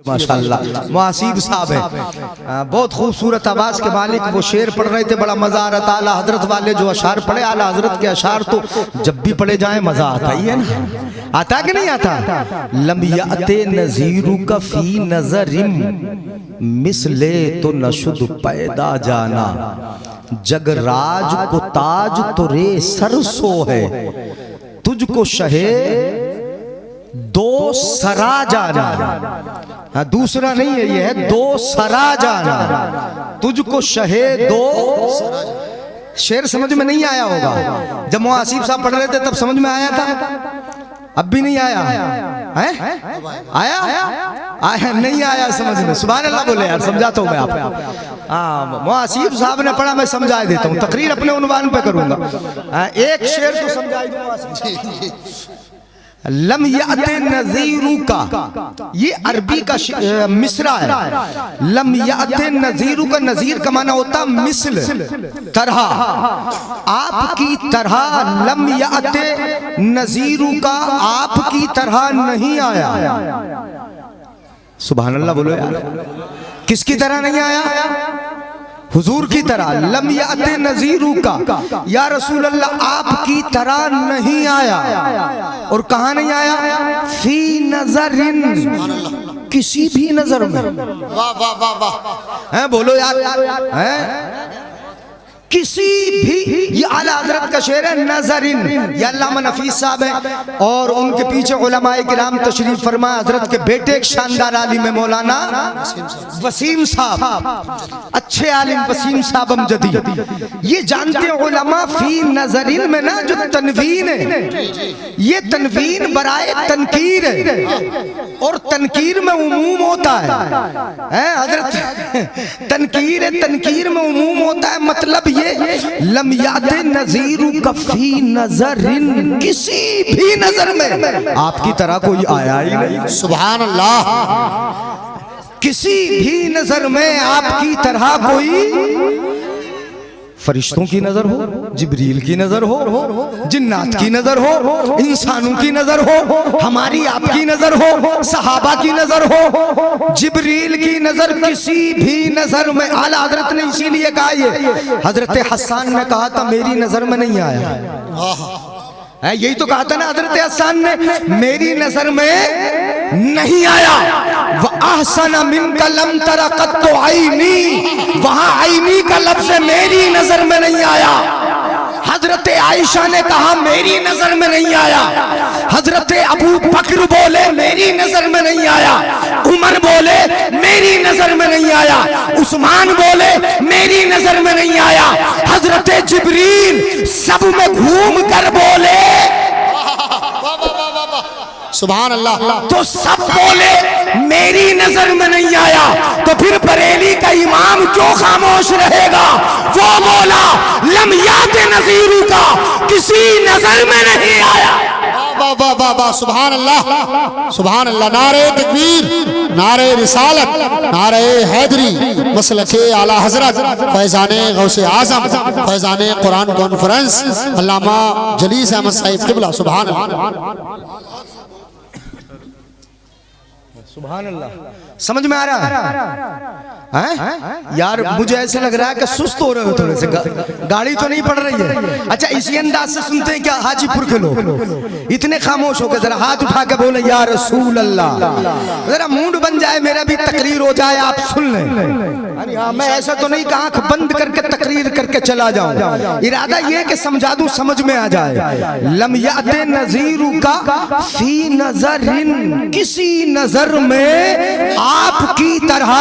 माशाल्लाह मुआसिब साहब है, बहुत खूबसूरत आवाज के मालिक। वो शेर पढ़ रहे थे, बड़ा मजा आ रहा था। आला हजरत वाले जो अशार पढ़े, आला हजरत के अशार तो जब भी पढ़े जाए मजा आता ही है ना। आता कि नहीं आता? लम याते नजीरू का फी नजरिम मिसले तो नशुद पैदा जाना, जगराज को ताज तो रे सरसो है, तुझको शहे दो सरा जाना। हाँ, दूसरा नहीं है, ये है दो सरा जाना, तुझको शहे दो। शेर समझ में नहीं आया होगा, जब मुआसिब साहब पढ़ रहे थे तब समझ में आया था, अब भी नहीं आया है? आया नहीं आया समझ में? सुभान अल्लाह बोले यार, समझाता हूँ मैं आपको। हाँ, मुआसिब साहब ने पढ़ा, मैं समझा देता हूँ। तकरीर अपने उन्वान पे करूंगा, एक शेर तो समझाई दूंगा। लम याते नजीरू का, ये अरबी का मिसरा है। लम याते नजीरू का, नजीर का माना होता मिसल, तरह, आपकी तरह। लम याते नजीरू का, आपकी तरह नहीं आया। सुभान अल्लाह बोलो यार, किसकी तरह नहीं आया? हुजूर की तरह। लम याते नजीरू का, या रसूल अल्लाह आपकी तरह नहीं आया। और कहाँ नहीं आया? फी नजरिन, किसी भी नजर में। वाह वाह वाह वाह, हैं बोलो यार, हैं किसी भी। ये आला हजरत का शेर है, नजरिन। ये अल्लामा नफीस साहब है और उनके पीछे उलमाए किराम तशरीफ फरमा। हजरत के बेटे एक शानदार आलिम है, मौलाना वसीम साहब, अच्छे आलिम वसीम साहब अमजदी। ये जानते हैं उलमा, फी नजरिन में ना जो तनवीन है, ये तनवीन बराए तनकीर है, और तनकीर में उमूम होता है हजरत। तनकीर है, तनकीर में उमूम होता है। मतलब ये लम याते नजीरू का फी नजरिन, किसी भी नजर में आपकी तरह कोई आया ही नहीं। सुभान अल्लाह, किसी भी नजर में आपकी तरह कोई, फरिश्तों की नजर हो, जिब्रील की नजर हो, जिन्नात की नजर हो, इंसानों की नजर हो, हमारी आपकी नजर हो, सहाबा की नजर हो, जिब्रील की नजर, किसी भी नजर में। आला हजरत ने इसीलिए कहा, ये हजरत हसन ने कहा था मेरी नजर में नहीं आया। यही तो कहा था ना हजरत हसन ने, मेरी नजर में नहीं आया। वअहसन मिनका लम तरा कत्तु आईनी, वहां आईनी का लफ्ज़ मेरी नजर में नहीं आया। हजरत आयशा ने कहा मेरी नजर में नहीं आया। हजरत अबू बकर बोले मेरी नजर में नहीं आया। उमर बोले मेरी नजर में नहीं आया। उस्मान बोले मेरी नजर में नहीं आया। हजरत जिब्रील सब में घूम कर बोले सुभान अल्लाह, तो सब बोले मेरी नजर में नहीं आया। तो फिर बरेली का इमाम क्यों खामोश रहेगा? वो बोला लम याते नजीरू का, किसी नजर में नहीं आया। वाह वाह वाह वाह, सुभान अल्लाह सुभान अल्लाह। नारे तकबीर, नारे रिसालत, नारे हैदरी, मसलके आला हजरत फैजाने गौसे आजम, फैजाने कुरान कॉन्फ्रेंस अल्लामा जलीस अहमद साहिब किबला। सुभान अल्लाह सुभान अल्लाह। समझ में आ रहा है यार? मुझे ऐसे लग रहा है कि सुस्त हो रहे हो थोड़े से, गाड़ी तो नहीं पड़ रही है। अच्छा, इसी अंदाज से सुनते हैं क्या हाजीपुर के लोग? इतने खामोश होकर जरा हाथ उठा के बोले या रसूल अल्लाह, जरा मूड बन जाए, मेरा भी तकरीर हो जाए, आप सुन लें। अरे हाँ, मैं ऐसा तो नहीं कि आंख बंद करके तकरीर करके चला जाऊं। इरादा ये कि समझा दूं, समझ में आ जाए। लम याते नजीरू का फी नजरिन, किसी नजर में आपकी तरह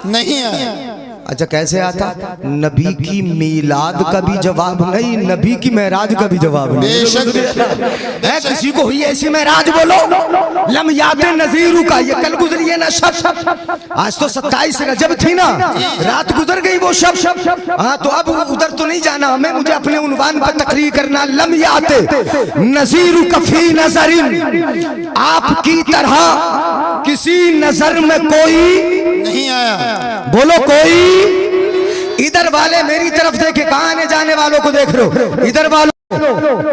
नहीं है। अच्छा, कैसे आता? नबी की मीलाद का भी जवाब नहीं, नबी की मेराज का भी जवाब नहीं। है किसी को हुई ऐसी मेराज? बोलो लम याते नजीरू का। ये कल गुजरी है ना शब, आज तो 27 रजब थी ना, रात गुजर गई वो शब। हाँ, तो अब उधर तो नहीं जाना हमें, मुझे अपने उन्वान पर तकरीर करना। लम याते नजीरू का फी नजरिन, आपकी तरह किसी नजर में कोई नहीं आया। बोलो कोई। इधर वाले मेरी तरफ देखे, कहाँ आने जाने वालों को देख रहे हो? इधर वालों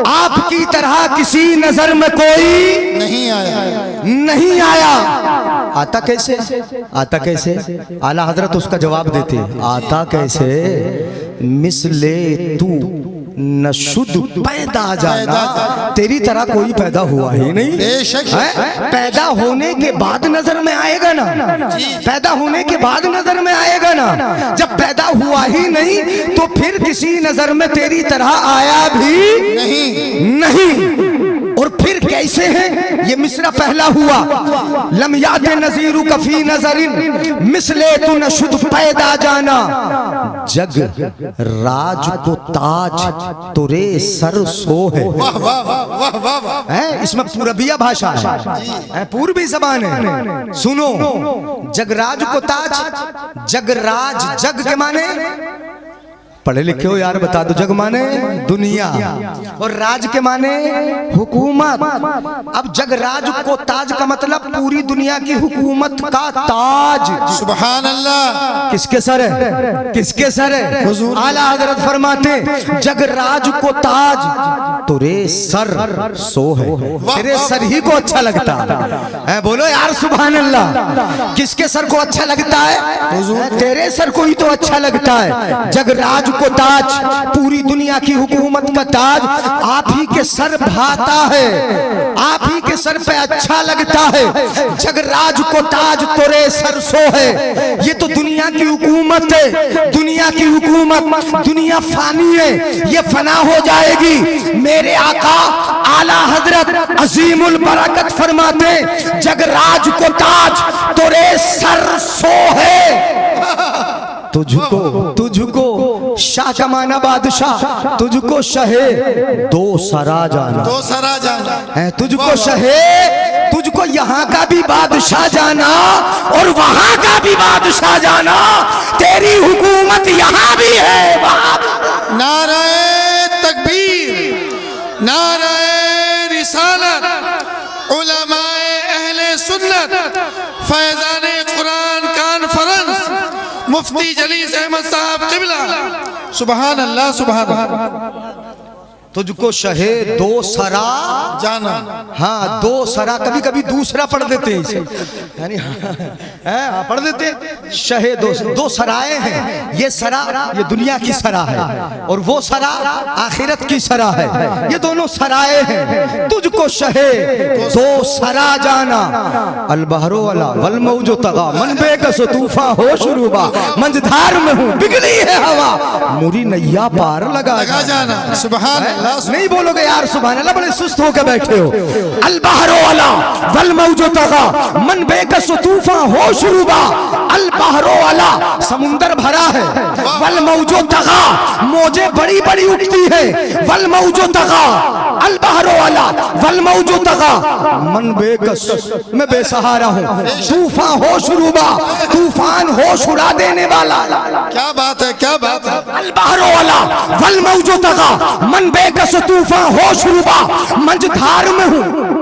आपकी तरह किसी नजर में कोई नहीं आया। आता कैसे? आता कैसे? आला हजरत उसका जवाब देते, आता कैसे? मिसले तू नशुद पैदा जाना, तेरी तरह कोई पैदा हुआ ही नहीं। पैदा होने के बाद नजर में आएगा ना, पैदा होने के बाद नजर में आएगा ना। जब पैदा हुआ ही नहीं तो फिर किसी नजर में तेरी तरह आया भी नहीं। और फिर कैसे है? ये मिसरा पहला हुआ, लम याते नजीरू कफी नजरिन मिसले तू नशुद पैदा जाना। जग राज को ताज तुरे सर सो है। इसमें पूरबिया भाषा है, पूर्वी जबान है। सुनो, जगराज को ताज, जगराज, जग के माने पढ़े लिखे हो यार, बता दो। जग माने दुनिया और राज के माने हुकूमत। अब जगराज को ताज का मतलब पूरी दुनिया की हुकूमत का ताज। सुभान अल्लाह। किसके सर है? किसके सर है? आला हजरत फरमाते जगराज को ताज तुरे सर सो है। तेरे सर ही को अच्छा लगता है, बोलो यार सुभान अल्लाह। किसके सर को अच्छा लगता है? तेरे सर को ही तो अच्छा लगता है। जगराज को ताज, पूरी दुनिया की हुकूमत का ताज आप ही के सर भाता है, आप ही के सर पे अच्छा लगता है। जगराज को ताज तोरे सर सो है। ये तो दुनिया की हुकूमत है, दुनिया की हुकूमत। दुनिया फानी है, ये फना हो जाएगी। मेरे आका आला हजरत अजीमुल बरकत फरमाते जगराज को ताज तोरे सर सो है। तुझको शाह का माना बादशाह, तुझको शहे दो सरा जाना, दो सरा जाना है। तुझको शहे, तुझको यहाँ का भी बादशाह जाना और वहां का भी बादशाह जाना। तेरी हुकूमत यहाँ भी है। नाराए तकबीर, नाराए रिसालत, उलमाए अहले सुन्नत, फैजाने कुरान कॉन्फ्रेंस, मुफ्ती जलीस अहमद साहब किबला। सुभान अल्लाह, सुभान अल्लाह। तुझको शहे दो सरा जाना। हाँ, दो सरा, कभी कभी दूसरा पढ़ देते हैं इसे, यानी पढ़ देते हैं शहे दो सराए हैं। ये सरा ये दुनिया की सरा है और वो सरा आखिरत की सरा है। ये दोनों सराए हैं। तुझको शहे दो सरा जाना। अल बहरो अला वल मौजो तगा मन बेकस तूफा हो शुरूबा मंझधार में हूँ बिगड़ी है हवा मुरी नैया पार लगा जाना। सुभान नहीं बोलोगे यार सुभान अल्लाह, बड़े सुस्त होकर बैठे हो। अल बहरो अला वल मौजो तगा मन बेकस तूफा हो शुरूबा। अल बहरो अला समुंदर भरा है, वल मौजो तगा मौजे बड़ी बड़ी उठती है। वल मौजो तगा अल बहरो अला वल मौजो तगा मन बेकस मैं बेसहारा हूँ। तूफा हो शुरूबा तूफान होश उड़ा देने वाला। क्या बात है, क्या बात है। अल बहरो अला वल मौजो तगा मन बेकस तूफा हो शुरूबा मंझधार में हूँ।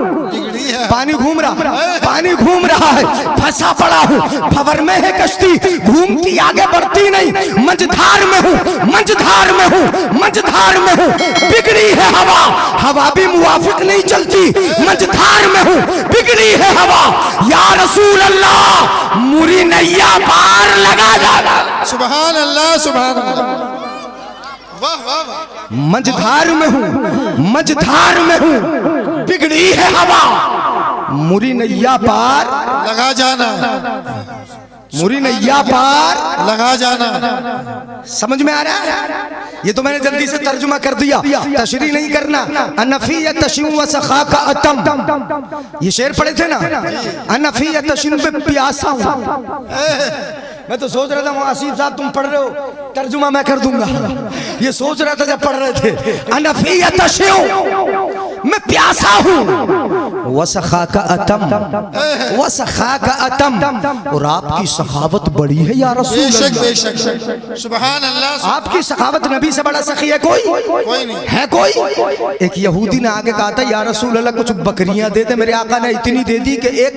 पानी घूम रहा, पानी घूम रहा है, फंसा पड़ा हूँ। भंवर में है कश्ती घूमती आगे बढ़ती नहीं। मंझधार में हूँ, मंझधार में हूँ, मंझधार में हूँ। बिगड़ी है हवा, हवा भी मुवाफिक नहीं चलती। मंझधार में हूँ, बिगड़ी है हवा। या रसूल अल्लाह मुरी नैया पार लगा जाना। सुभान अल्लाह, सुभान अल्लाह। वाह वाह वाह। मंझधार में हूँ, मंझधार में हूँ। बिगड़ी है हवा मुरी नैया पार लगा जाना, मुरी नैया पार लगा जाना। समझ में आ रहा है? ये तो मैंने जल्दी से तर्जुमा कर दिया, तशरीह नहीं करना। अनफी तशीम व सखा का अतम, ये शेर पढ़े थे ना। अनफी तशीम पे प्यासा हूँ। मैं तो सोच रहा था मुआसिफ साहब तुम पढ़ रहे हो, तर्जुमा मैं कर दूंगा। ये सोच रहा था जब पढ़ रहे थे। अनफी तशीम मैं प्यासा हूँ। वसखा का अतम, वसखा का अतम, और आपकी सखावत बड़ी है या रसूल बेशक अल्लाह। बेशक सुभान अल्लाह। आपकी सखावत नबी से बड़ा सखी है कोई? कोई नहीं है कोई? एक यहूदी ने आगे कहा था या रसूल अल्लाह कुछ बकरियां दे दे। मेरे आका ने इतनी दे दी कि एक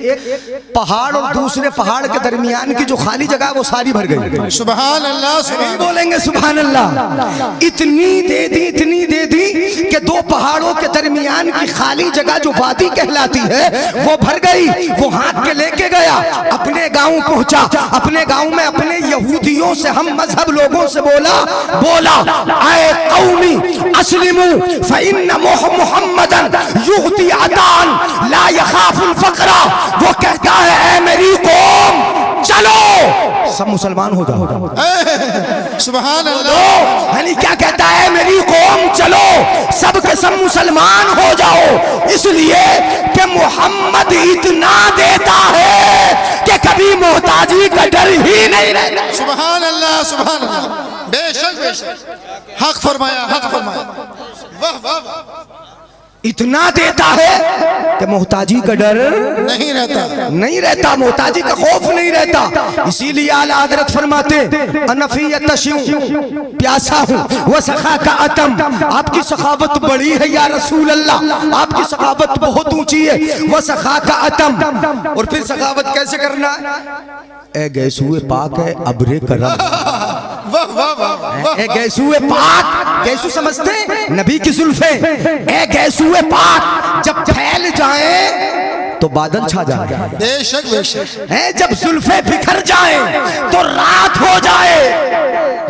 पहाड़ और दूसरे पहाड़ के दरमियान की जो खाली जगह है वो सारी भर गई। सुभान अल्लाह नहीं सुभान बोलेंगे सुभान अल्लाह। इतनी दे दी, इतनी दे दी कि दो पहाड़ों के दरमियान की खाली जगह जो वादी कहलाती है वो भर गई। वो हाथ के लेके गया, अपने गांव पहुंचा। अपने गांव में अपने यहूदियों से, हम मजहब लोगों से बोला आए कौमी अस्लिमू फइन्न मुहम्मदन युती अदान ला यखाफुल फकरा। वो कहता है ऐ मेरी कौम चलो सब मुसलमान हो जाओ। सुभान अल्लाह। यानी क्या कहता है? मेरी कौम चलो सब के सब मुसलमान हो जाओ, इसलिए कि मोहम्मद इतना देता है कि कभी मोहताजी का डर ही नहीं रहता। सुभान अल्लाह सुभान अल्लाह। बेशक बेशक हक फरमाया, हक फरमाया। वाह वाह वाह। इतना देता है कि मोहताजी का डर नहीं रहता, नहीं रहता, मोहताजी का खौफ नहीं रहता। इसीलिए आला हजरत फरमाते अनफियत तशूं, प्यासा हूँ, वह सखा का अतम, आपकी सखावत बड़ी है या रसूल अल्लाह, आपकी सखावत बहुत ऊंची है। वह सखा का अतम, और फिर सखावत कैसे करना? ए गैसुए पाक है अबरे करम। वाह वाह वाह। ए गैसुए पाक, गैसू समझते नबी की जुल्फे, ए गैसुए पाक जब फैल जाए तो बादल छा जाए। बेशक बेशक है जब जुल्फे बिखर जाए तो रात हो जाए।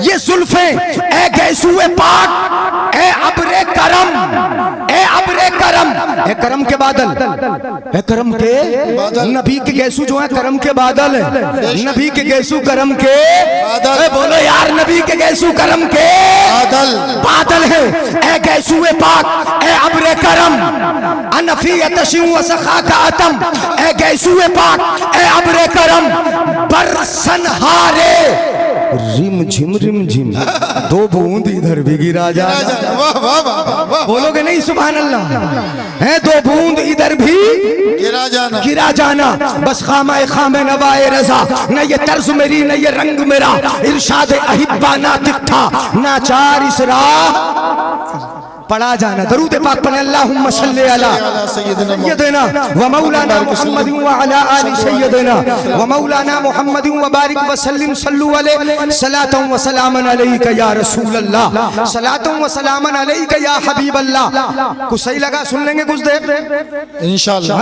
ये जुल्फे ए गैसुए पाक, ए अबरे करम, ए अबरे करम, ए करम के बादल, ए करम के नबी के गैसू जो है करम के बादल है। नबी के गैसू करम के बादल। बोलो यार नबी के गैसू करम के बादल बादल है। ए गैसुए पाक, ए अबरे करम, अनफियत तशूं व सखा का अतम, ए गैसुए पाक, ए अबरे करम, बरसन हारे रिम झिम, दो बूंद इधर भी गिरा जा। वाह वाह वाह वाह। बोलोगे नहीं सुभान अल्लाह? है दो बूंद इधर भी गिरा जाना, गिरा जाना। बस खामे खामे नवाए रजा, न ये तर्ज मेरी न ये रंग मेरा, इरशाद अहिब्बा नातिक था ना चार इसरा पढ़ा जाना। दरूद पाक पढ़े अल्लाहुम्मा सल्ली अला सय्यदना व मौलाना मुहम्मद व अला आलि सय्यदना व मौलाना मुहम्मद व बारिक व सल्लिम सल्लु अलैहि सलातन व सलामन अलैका या रसूल अल्लाह, सलातन व सलामन अलैका या हबीब अल्लाह। कुछ सही लगा? सुन लेंगे कुछ देर इंशाअल्लाह।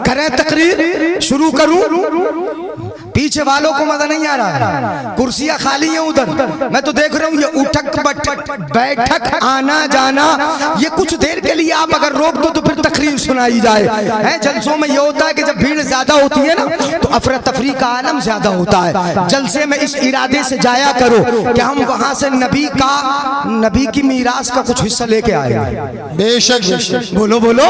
करें तकरीर, शुरू करूं? पीछे वालों को मजा नहीं आ रहा है, कुर्सियां खाली हैं उधर। मैं तो देख रहा हूँ ये उठक बैठक आना जाना, ये कुछ देर के लिए आप अगर रोक दो तो फिर तकरीर सुनाई जाए। है जलसों में ये होता है कि जब भीड़ ज्यादा होती है ना तो अफरा तफरी का आलम ज्यादा होता है। जलसे में इस इरादे से जाया करो कि हम वहां से नबी की मीरास का कुछ हिस्सा लेके आए। बेशक बेशक बोलो बोलो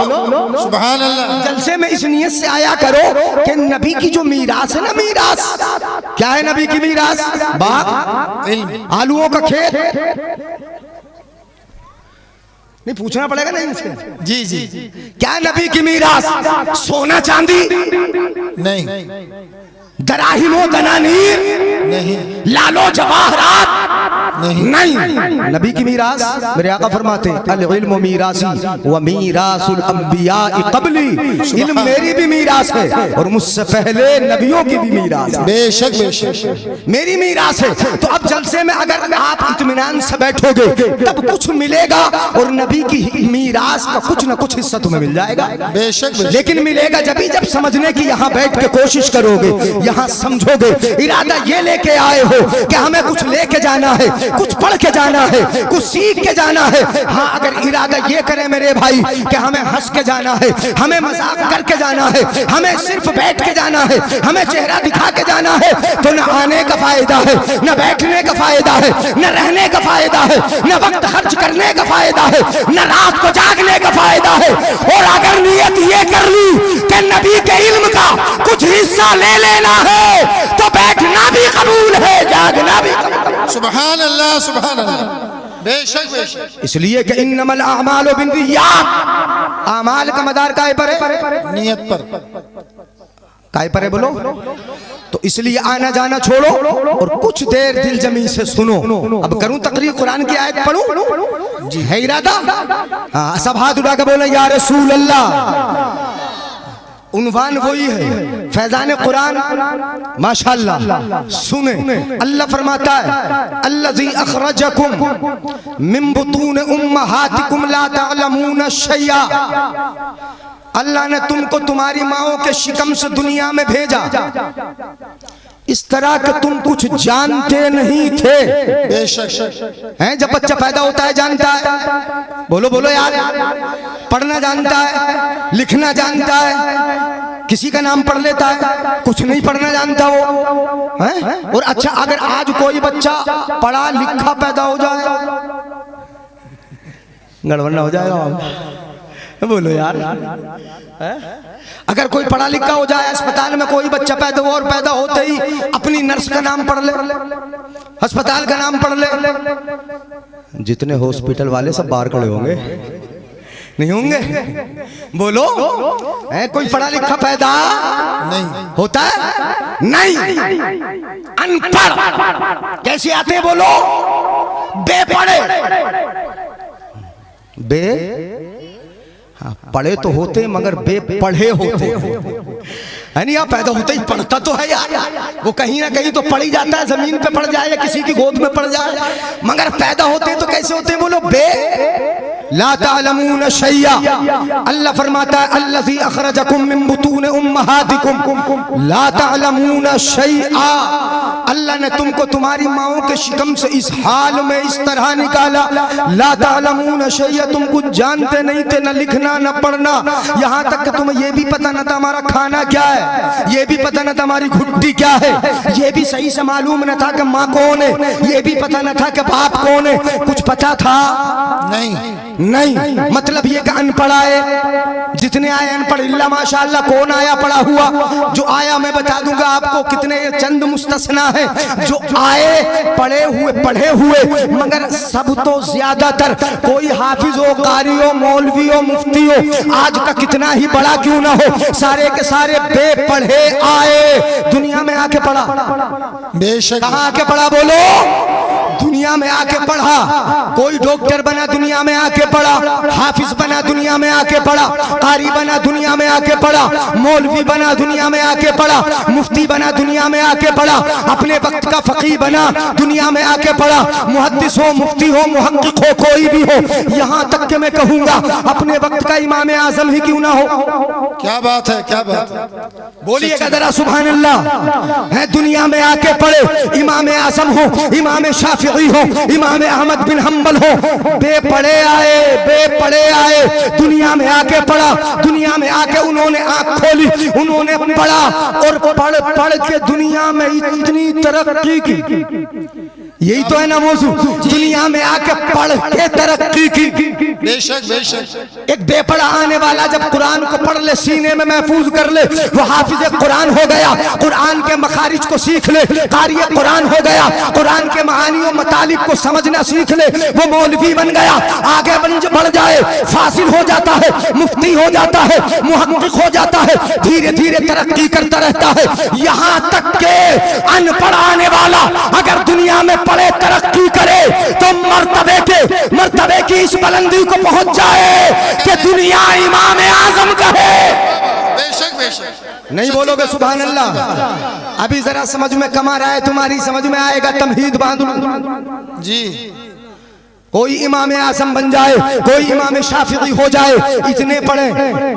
सुभान अल्लाह। जलसे में इस नियत से आया करो कि नबी की जो मीरास है ना, मीरास क्या है? नबी की मीरास बाग, आलूओं का खेत। नहीं पूछना पड़ेगा ना इनसे? जी जी क्या है नबी की मीरास? सोना चांदी नहीं, दराहिमो दनानीर नहीं, लालो जवाहरात नहीं। नबी की मीरास, मेरे आका फरमाते अल इल्मु मीरासी व मीरासुल अंबिया क़ब्ली, इल्म मेरी भी मीरास है और मुझसे पहले नबियों की भी मीरास है। बेशक बेशक मेरी मीरास है। तो अब जलसे में अगर आप इत्मीनान से बैठोगे तब कुछ मिलेगा और नबी की मीरास का कुछ न कुछ हिस्सा तुम्हें मिल जाएगा। बेशक लेकिन मिलेगा जब समझने की यहाँ बैठ के कोशिश करोगे, यहाँ समझोगे, इरादा ये लेके आए हो कि हमें कुछ लेके जाना है, कुछ पढ़ के जाना है, कुछ सीख के जाना है। हाँ अगर इरादा ये करे मेरे भाई कि हमें हंस के जाना है, हमें मजाक करके जाना है, हमें सिर्फ बैठ के जाना है, हमें चेहरा दिखा के जाना है, तो न आने का फायदा है, न बैठने का फायदा है, न रहने का फायदा है, न वक्त खर्च करने का फायदा है, न रात को जागने का फायदा है। और अगर नियत ये कर ली कि नबी के इल्म का कुछ हिस्सा ले लेना है तो बैठना भी कबूल है, जागना भी कबूल है। सुभान अल्लाह सुभान अल्लाह। बेशक बेशक। इसलिए कि इन्नमल अमालु बिन्नियात, अमाल का मदार काहे पर है? नियत पर। काहे पर है बोलो? तो इसलिए आना जाना छोड़ो और कुछ देर दिल जमी से सुनो। अब करूं तकरीर, कुरान की आयत पढ़ूं? जी है इरादा? हाँ, सब हाथ उठा के बोले या रसूल अल्लाह। उन्वान वही है, फैजान कुरान माशाअल्लाह। सुने, अल्लाह फरमाता है अल्लज़ी अखरजकुम मिन बुतून उम्महातिकुम ला तअलमून शैया। अल्लाह ने तुमको तुम्हारी माओं के शिकम से दुनिया में भेजा, इस तरह के तुम कुछ जानते नहीं थे। बेशक हैं, जब बच्चा पैदा होता है जानता है, बोलो बोलो यार, पढ़ना जानता है, लिखना जानता है, किसी का नाम पढ़ लेता है, कुछ नहीं पढ़ना जानता वो है। और अच्छा, अगर आज कोई बच्चा पढ़ा लिखा पैदा हो जाए, गड़बड़ हो जाएगा, बोलो यार। अगर कोई पढ़ा लिखा हो जाए, अस्पताल में कोई बच्चा पैदा हो और पैदा होते ही अपनी नर्स का नाम पढ़ ले, अस्पताल का नाम पढ़ ले, जितने हॉस्पिटल वाले सब बाहर खड़े होंगे, नहीं होंगे? बोलो, है कोई पढ़ा लिखा पैदा नहीं होता है? नहीं, अनपढ़ कैसे आते हैं बोलो? बेपढ़े। बे हाँ, पढ़े तो होते मगर बेपढ़े होते है नहीं। आप पैदा होते ही पढ़ता तो है यार, वो कहीं ना कहीं तो पढ़ ही जाता है, जमीन पे पढ़ जाए या किसी की गोद में पढ़ जाए, मगर पैदा होते तो कैसे होते हैं बोलो? बे ला तालमून शैया। अल्लाह फरमाता है अल्लज़ी अखरजकुम मिन बुतून उम्महातिकुम ला तालमून शैया। अल्लाह ने तुमको तुम्हारी माओं के शिकम से इस हाल में इस तरह निकाला, ला तालमून शैया, तुम कुछ जानते नहीं थे, न लिखना न पढ़ना, यहाँ तक कि तुम्हें ये भी पता न था हमारा खाना क्या है, ये भी पता न था हमारी घुट्टी क्या है, ये भी सही से मालूम न था कि माँ कौन है, ये भी पता न था कि बाप कौन है। कुछ पता था? नहीं। मतलब ये कि अनपढ़ आए, जितने आए अनपढ़ इल्ला माशाअल्लाह। कौन आया पढ़ा हुआ? जो आया मैं बता दूंगा आपको, कितने चंद मुस्तस्ना है जो आए पढ़े हुए, मगर सब तो ज्यादातर कोई हाफिज हो, कारी हो, मौलवी हो, मुफ्ती हो, आज का कितना ही बड़ा क्यों ना हो, सारे के सारे बेपढ़े आए, दुनिया में आके पढ़ा। बेशक। कहाँ आके पढ़ा बोलो? दुनिया में आके पढ़ा। कोई डॉक्टर बना दुनिया में आके पढ़ा, हाफिज बना दुनिया में आके पढ़ा, कारी बना दुनिया में आके पढ़ा, मौलवी बना दुनिया में आके पढ़ा, मुफ्ती बना दुनिया में आके पढ़ा, अपने वक्त का फकीह बना दुनिया में आके पढ़ा, मुहद्दिस हो, मुफ्ती हो, मुहक्किक हो, कोई भी हो, यहाँ तक कि मैं कहूँगा अपने वक्त का इमाम आजम ही क्यों ना हो। क्या बात है, क्या बात है, बोलिएगा जरा सुभान अल्लाह। है दुनिया में आके पढ़े, इमाम आजम हो, इमाम शाफिई हो, इमाम अहमद बिन हम्बल हो, बेपढ़े आए दुनिया में आके पढ़ा, दुनिया में आके उन्होंने आंख खोली, उन्होंने पढ़ा और पढ़ के दुनिया में इतनी तरक्की की। यही तो है ना मौजू, दुनिया में आके पढ़ के तरक्की की। बेशक बेशक। एक बेपढ़ा आने वाला जब कुरान को पढ़ ले, सीने में महफूज कर ले, वो हाफिज कुरान हो गया, कुरान के मखारिज को सीख ले, कारी कुरान हो गया, कुरान के महानी और मतालिब को समझना सीख ले, वो मौलवी बन गया, आगे बढ़ जाए, फासिल हो जाता है, मुफ्ती हो जाता है, मुहक्किक हो जाता है, धीरे धीरे तरक्की करता रहता है। यहाँ तक के अनपढ़ आने वाला अगर दुनिया में पढ़े तरक्की करे तो मर्तबे की इस बुलंदी को पहुंच जाए कि दुनिया इमाम आजम कहे। बेशक बेशक। नहीं बोलोगे सुभान अल्लाह? अभी जरा समझ में कम आ रहा है, तुम्हारी समझ में आएगा, तमहीद बांध जी। कोई इमाम आजम बन जाए, कोई इमाम शाफिई हो जाए, इतने पढ़े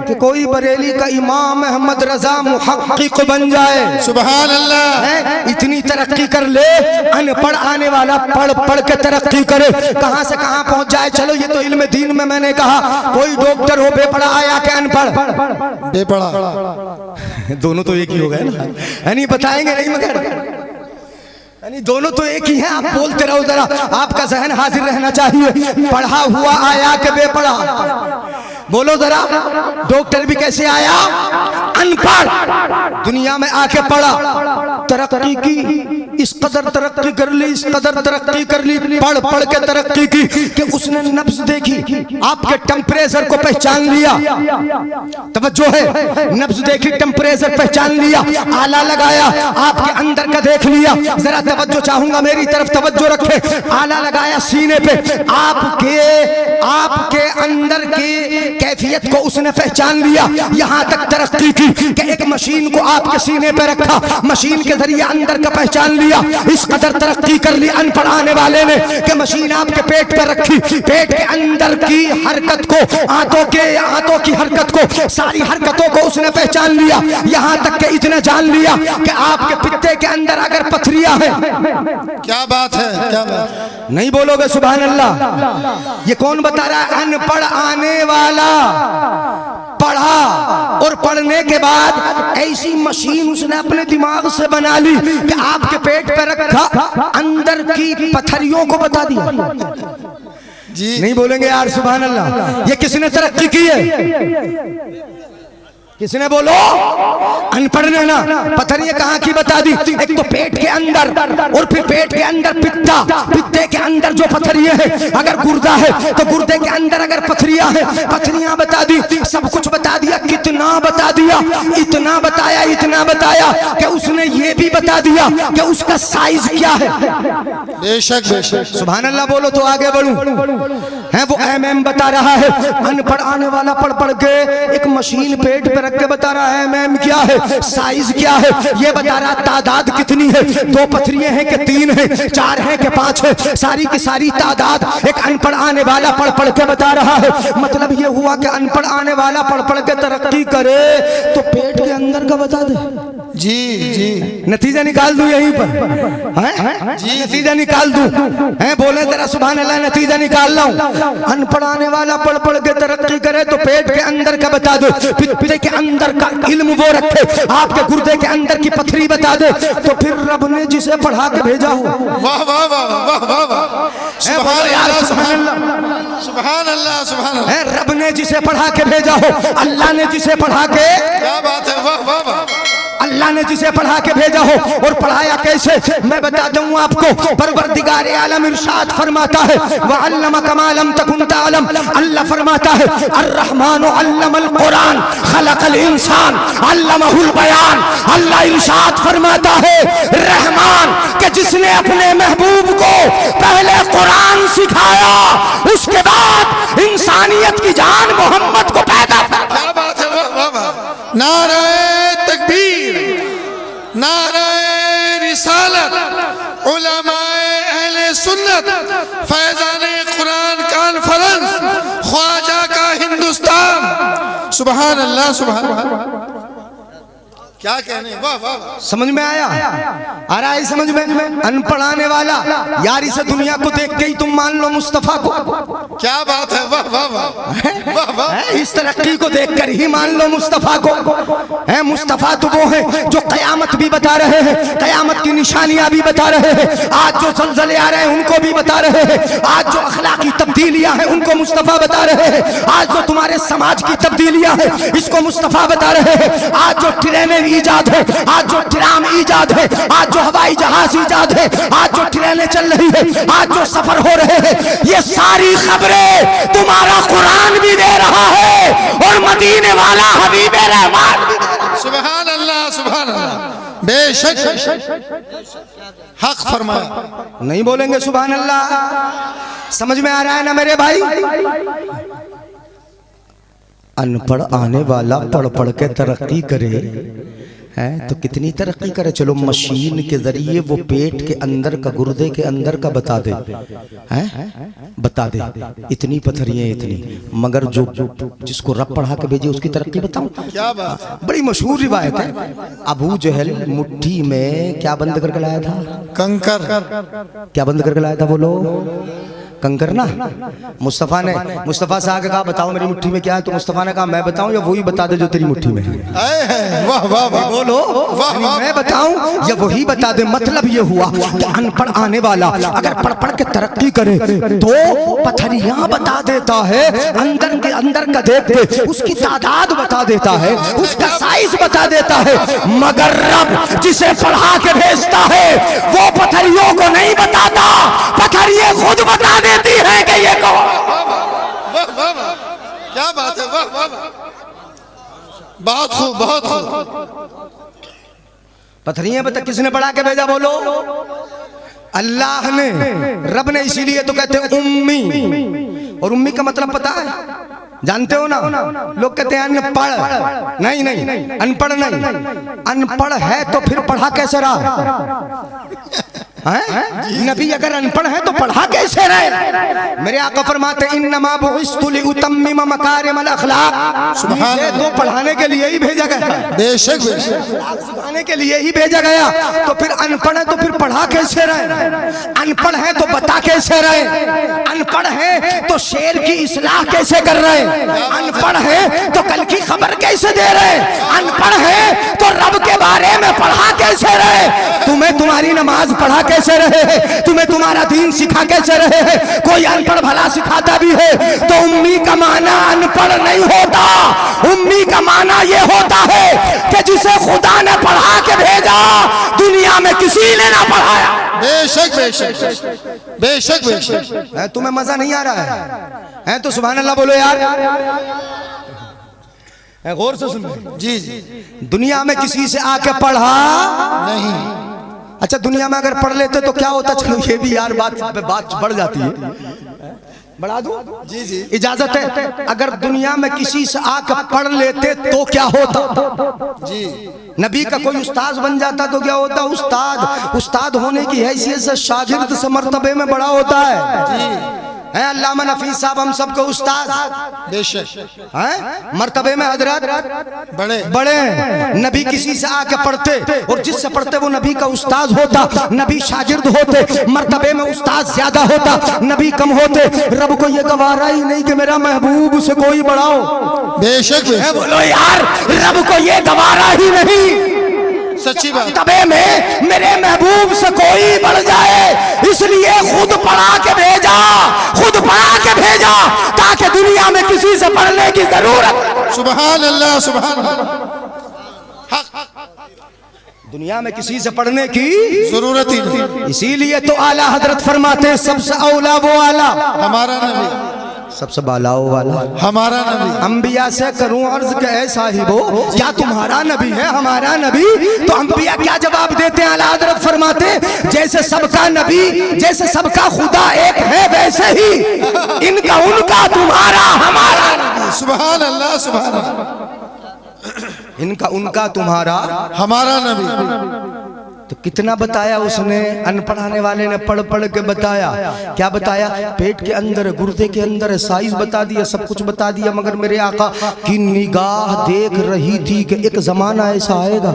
कि कोई बरेली का इमाम अहमद रजा मुहक्किक बन जाए, सुभान अल्लाह, इतनी तरक्की कर ले। अनपढ़ आने वाला पढ़ के तरक्की करे, कहां से कहां पहुंच जाए। चलो ये तो इल्म दीन में मैंने कहा, कोई डॉक्टर हो बेपढ़ा आया के अनपढ़ बेपढ़ा, दोनों तो एक ही हो गए ना, यानी बताएंगे नहीं मगर यानी दोनों तो एक ही हैं। आप बोलते रहो, जरा आपका जहन हाजिर रहना चाहिए। पढ़ा हुआ आया के बेपढ़ा, बोलो जरा। डॉक्टर भी कैसे आया? अनपढ़ दुनिया में आके पढ़ा, तरक्की की, इस कदर तरक्की कर ली, इस कदर तरक्की कर ली, पढ़ पढ़ के तरक्की की कि उसने नब्ज देखी, आपके टेम्परेचर को पहचान लिया। तवज्जो है, नब्ज देखी, टेम्परेचर पहचान लिया, आला लगाया, आपके अंदर का देख लिया। जरा तवज्जो चाहूंगा, मेरी तरफ तवज्जो रखे। आला लगाया सीने पे, आपके अंदर की कैफियत को उसने पहचान लिया। यहां तक तरक्की की कि एक मशीन को आपके सीने पे रखा, मशीन के जरिए अंदर का पहचान लिया। इस कदर तरक्की कर ली अनपढ़ आने वाले ने कि मशीन आपके पेट पे रखी, पेट के अंदर की हरकत को, आंतों की हरकत को, सारी हरकतों को उसने पहचान लिया। यहां तक कि इतना जान लिया कि आपके पित्ते के अंदर अगर पथरियां हैं। क्या बात है, क्या बात, नहीं बोलोगे सुभान अल्लाह? ये कौन बता रहा है? अनपढ़ आने वाला पढ़ा और पढ़ने के बाद ऐसी मशीन उसने अपने दिमाग से बना ली कि आपके पेट पे रखा, अंदर की पथरियों को बता दिया। जी नहीं बोलेंगे यार सुभान अल्लाह? ये किसने तरक्की की है? किसने? बोलो। अनपढ़ ने ना। पथरियां कहाँ की बता दी? एक तो पेट के अंदर, और फिर पेट के अंदर पित्ता, पित्ते के अंदर जो पथरियां हैं, अगर गुर्दा है तो गुर्दे के अंदर अगर पथरियां हैं, पथरियां बता दी, सब कुछ बता दिया। कितना बता दिया? इतना बताया, इतना बताया कि उसने ये भी बता दिया कि उसका साइज क्या है। बेशक बेशक, सुभान अल्लाह बोलो तो आगे बढ़ूं। है वो MM बता रहा है। अनपढ़ आने वाला पढ़ पढ़ के एक मशीन पेट पे के बता रहा है MM क्या है, साइज क्या है, ये बता रहा, तादाद कितनी है, 2 पथरियां हैं कि 3 हैं, 4 हैं कि 5 है, सारी की सारी तादाद एक अनपढ़ आने वाला पढ़ पढ़ के बता रहा है। मतलब ये हुआ कि अनपढ़ आने वाला पढ़ पढ़ के तरक्की करे तो पेट के अंदर का बता दे। जी जी, नतीजा निकाल दूं यहीं पर? हैं जी, नतीजा निकाल दूं? हैं? बोले जरा सुभान अल्लाह, नतीजा निकाल लाऊं? अनपढ़ आने वाला पढ़ पढ़ के तरक्की करे तो पेट के अंदर का बता दे, पित्ते के अंदर का इल्म वो रखे, आपके गुर्दे के अंदर की पथरी बता दे, तो फिर रब ने जिसे पढ़ा के भेजा हो। वाह वाह वाह वाह वाह वाह, सुभान अल्लाह, सुभान अल्लाह, सुभान अल्लाह, सुभान अल्लाह। रब ने जिसे पढ़ा के भेजा हो, अल्लाह ने जिसे पढ़ा के, क्या बात है, वाह वाह वाह, अल्लाह ने जिसे पढ़ा के भेजा हो। और पढ़ाया कैसे मैं बता दूं आपको। परवरदिगार आलम इरशाद फरमाता है, वअल्लम कमा लम तकुन तअलम। अल्लाह फरमाता है, अर्रहमान अल्लमल कुरान खलकल इंसान अल्लमहुल बयान। अल्लाह इरशाद फरमाता है, रहमान के जिसने अपने महबूब को पहले कुरान सिखाया, उसके बाद इंसानियत की जान मोहम्मद को पैदा। क्या बात है, वाह वाह वाह, नारे तकबीर, नारे रिसालत, उलमाए अहले सुन्नत, फैजाने कुरान कॉन्फ्रेंस, ख्वाजा का हिंदुस्तान। सुभान अल्लाह, सुभान अल्लाह, क्या कहने, वाह वाह वाह। समझ में आया? आ रहा है समझ में? अनपढ़ आने वाला यार, इसे दुनिया को देख के ही तुम मान लो मुस्तफा को। क्या बात है, वाह वाह वाह वाह वाह, इस तरक्की को देखकर ही मान लो मुस्तफा को। है मुस्तफा तो वो है जो कयामत भी बता रहे हैं, कयामत की निशानियां भी बता रहे हैं, आज जो ज़लज़ले आ रहे हैं उनको भी बता रहे हैं, आज जो अखलाकी तब्दीलियां हैं उनको मुस्तफा बता रहे हैं, आज जो तुम्हारे समाज की तब्दीलियां हैं इसको मुस्तफा बता रहे हैं, आज जो ट्रेनें ईजाद है, आज जो ट्राम ईजाद है, आज जो हवाई जहाज ईजाद है, आज जो ट्रेनें चल रही है, आज जो सफर हो रहे हैं, ये सारी खबरें तुम्हारा कुरान भी दे रहा है और मदीने वाला हबीबे रहमान भी दे रहा है। सुभान अल्लाह, सुभान अल्लाह, बेशक हक फरमाया। नहीं बोलेंगे सुभान अल्लाह? समझ में आ रहा है ना मेरे भाई? अनपढ़ आने वाला पढ़ पढ़ के तरक्की करे है तो कितनी तरक्की करे। चलो मशीन के जरिए वो पेट के अंदर का, गुर्दे के अंदर का बता दे, हैं बता दे, इतनी पथरियां इतनी, मगर जो जिसको रब पढ़ा के भेजे उसकी तरक्की बताऊं? क्या बात है, बड़ी मशहूर रिवायत है। अबू जहल मुट्ठी में क्या बंद करके लाया था? कंकर। क्या बंद करके लाया था? बोलो। कंकर ना मुस्तफ़ा से आगे कहा बताओ मेरी मुट्ठी में क्या है, तो मुस्तफ़ा ने कहा मैं बताऊं या वही बता दे जो तेरी मुट्ठी में है। वाह वाह वाह, बोलो वाह वाह, मैं बताऊं या वही बता दे। मतलब ये हुआ कि अनपढ़ आने वाला अगर पढ़ पढ़ के तरक्की करे तो पथरियां बता देता है, अंदर का देख के उसकी तादाद बता देता है, उसका साइज बता देता है। मगर रब जिसे पढ़ा के भेजता है वो पथरियों को नहीं बताता, पथरियां खुद बता देती है कि ये कौन। वाह वाह वाह, क्या बात है, वाह वाह वाह, बहुत खूब बहुत खूब। पथरियां बता किसने पढ़ा के भेजा, बोलो अल्लाह ने, रब ने। इसीलिए तो कहते हैं उम्मी। और उम्मी का मतलब पता है, जानते हो ना? लोग कहते हैं अनपढ़। नहीं नहीं, अनपढ़ नहीं। अनपढ़ है तो फिर पढ़ा कैसे रहा है? नबी अगर अनपढ़ है तो पढ़ा कैसे रहे? मेरे आका फरमाते इन्नमा बुइस्तु लिउतम्मिम मकारिमल अखलाक। मुझे तो पढ़ाने के लिए ही भेजा गया, बेशक बेशक, सिखाने के लिए ही भेजा गया। तो फिर अनपढ़ है तो फिर पढ़ा कैसे रहे? अनपढ़ है तो बता कैसे रहे? अनपढ़ है तो शेर की इस्लाह कैसे कर रहे? अनपढ़ है तो कल की खबर कैसे दे रहे? अनपढ़ है तो रब के बारे में पढ़ा कैसे रहे? तुम्हें तुम्हारी नमाज पढ़ा कैसे रहे? तुम्हें तुम्हारा दीन सिखा कैसे रहे? कोई अनपढ़ भला सिखाता भी है तो उम्मी का माना अनपढ़ नहीं होता। उम्मी का माना ये होता है कि जिसे खुदा ने पढ़ा के भेजा दुनिया में किसी ने ना पढ़ाया। बेशक बेशक बेशक बेशक। तुम्हें मजा नहीं आ रहा है तो सुभान अल्लाह बोलो यार। गौर से सुनो जी जी। दुनिया में किसी से आके पढ़ा नहीं। अच्छा दुनिया में अगर पढ़ लेते तो क्या होता? चलो ये भी यार बात बढ़ जाती है, बढ़ा दूं? जी जी, इजाजत है। अगर दुनिया में किसी से आकर पढ़ लेते तो क्या होता? जी। नबी का कोई उस्ताद बन जाता तो क्या होता? उस्ताद होने की हैसियत से शागिर्द से मर्तबे में बड़ा होता है। जी है अल्लामा नफीस साहब हम सबको उस्ताद, बेशक हैं मर्तबे में हजरत बड़े बड़े। नबी किसी से आके पढ़ते और जिससे पढ़ते वो नबी का उस्ताद होता। नबी शागिर्द होते, मर्तबे में उस्ताद ज्यादा होता, नबी कम होते। रब को ये गवारा ही नहीं कि मेरा महबूब से कोई बढ़ाओ। बेशक बेशक, बोलो यार, रब को ये गवारा ही नहीं सच्ची बात। तबे में मेरे महबूब से कोई बढ़ जाए, इसलिए खुद पढ़ा के भेजा ताकि दुनिया में किसी से पढ़ने की जरूरत। सुभान अल्लाह सुभान अल्लाह। दुनिया में किसी से पढ़ने की जरूरत ही नहीं। इसीलिए तो आला हजरत फरमाते हैं सबसे औला वो आला हमारा नबी, सबसे बालाओ वाला हमारा नबी। अंबिया से करूं अर्ज के ऐ साहिबो, क्या तुम्हारा नबी है हमारा नबी? तो अंबिया क्या जवाब देते हैं? आला हजरत फरमाते जैसे सबका नबी, जैसे सबका खुदा एक है वैसे ही इनका उनका तुम्हारा हमारा नबी। सुभान अल्लाह सुभान अल्लाह। इनका उनका तुम्हारा हमारा नबी। तो कितना बताया उसने? अनपढ़ाने वाले ने पढ़ पढ़ के बताया। क्या बताया? पेट के अंदर, गुर्दे के अंदर साइज बता दिया, सब कुछ बता दिया। मगर मेरे आका की निगाह देख रही थी कि एक जमाना ऐसा आएगा,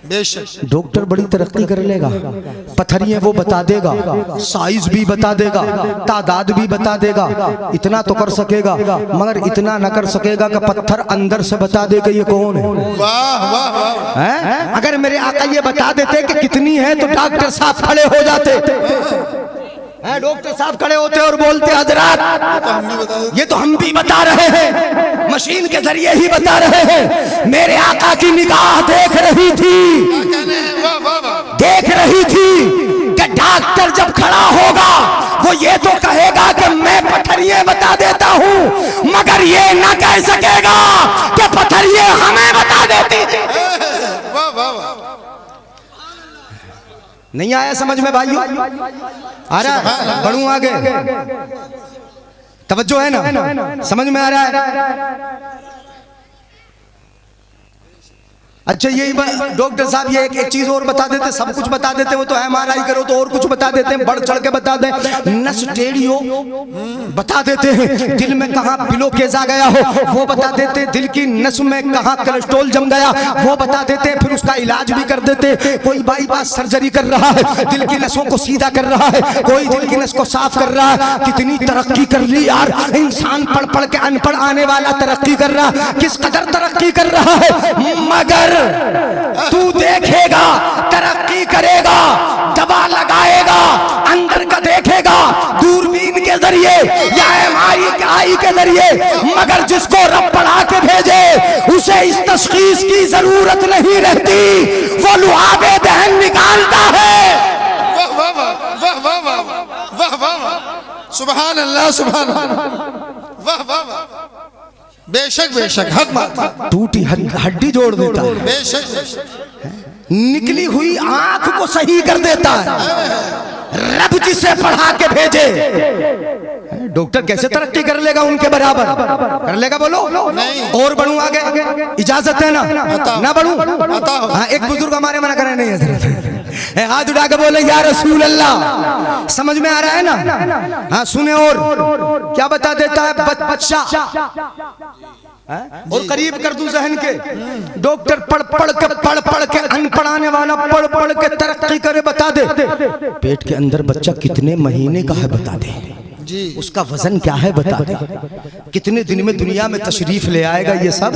बेशक डॉक्टर बड़ी तरक्की कर लेगा, पथरियां वो बता देगा, साइज भी बता देगा, तादाद भी बता देगा, इतना तो कर सकेगा। मगर इतना न कर सकेगा कि पत्थर अंदर से बता दे कि ये कौन है। वाह वाह वाह। हैं? अगर मेरे आका ये बता देते कि कितनी है तो डॉक्टर साहब खड़े हो जाते। डॉक्टर साहब खड़े होते और बोलते हजरात ये तो हम भी बता रहे हैं, मशीन के जरिए ही बता रहे हैं। मेरे आका की निगाह देख रही थी कि डॉक्टर जब खड़ा होगा वो ये तो कहेगा कि मैं पथरियां बता देता हूँ, मगर ये ना कह सकेगा कि पथरियां हमें बता देती थी। वाह वाह वाह। नहीं आया समझ में भाइयों? आ रहा है? बढ़ू आगे, तवज्जो है ना? समझ में आ रहा है? अच्छा यही डॉक्टर साहब ये एक चीज और बता देते, सब कुछ बता देते, वो तो MRI करो तो और कुछ बता देते हैं, बढ़ चढ़ के बता दें, नस टेढ़ी हो बता देते हैं, दिल में कहाँ पिलोकेज आ गया हो वो बता देते, दिल की नस में कहाँ कोलेस्ट्रॉल जम गया वो बता देते, फिर उसका इलाज भी कर देते। कोई बाईपास सर्जरी कर रहा है, दिल की नसों को सीधा कर रहा है, कोई दिल की नस को साफ कर रहा है। कितनी तरक्की कर ली यार इंसान, पढ़ पढ़ के अनपढ़ आने वाला तरक्की कर रहा, किस कदर तरक्की कर रहा है। मगर तू देखेगा तरक्की करेगा, दवा लगाएगा, अंदर का देखेगा दूरबीन के जरिए या MRI के जरिए, मगर जिसको रब पढ़ा के भेजे उसे इस तशखीस की जरूरत नहीं रहती, वो लुआबे दहन निकालता है। वाह वाह वाह वाह वाह वाह वाह वाह, सुभान अल्लाह सुभान अल्लाह, वाह वाह वाह, बेशक बेशक, हक बात, टूटी हड्डी जोड़ देता है, बेशक बेशक, निकली हुई आंख को सही कर देता है रब जिसे पढ़ा के भेजे। डॉक्टर कैसे तरक्की कर लेगा उनके बराबर? कर लेगा बोलो? नहीं। और बढ़ूं आगे? इजाजत है ना बढ़ूं? हाँ, एक बुजुर्ग हमारे मना करे नहीं है, हाथ उठा के बोले या रसूल अल्लाह, समझ में आ रहा है ना? हाँ सुने, और क्या बता देता है बच्चा, और करीब कर दूं जहन के, डॉक्टर पढ़ पढ़ के अनपढ़ाने वाला पढ़ पढ़ के तरक्की करे बता दे, पेट के अंदर बच्चा कितने महीने का है बता दे जी, उसका वजन क्या है बता दे, कितने दिन में दुनिया में तशरीफ ले आएगा, ये सब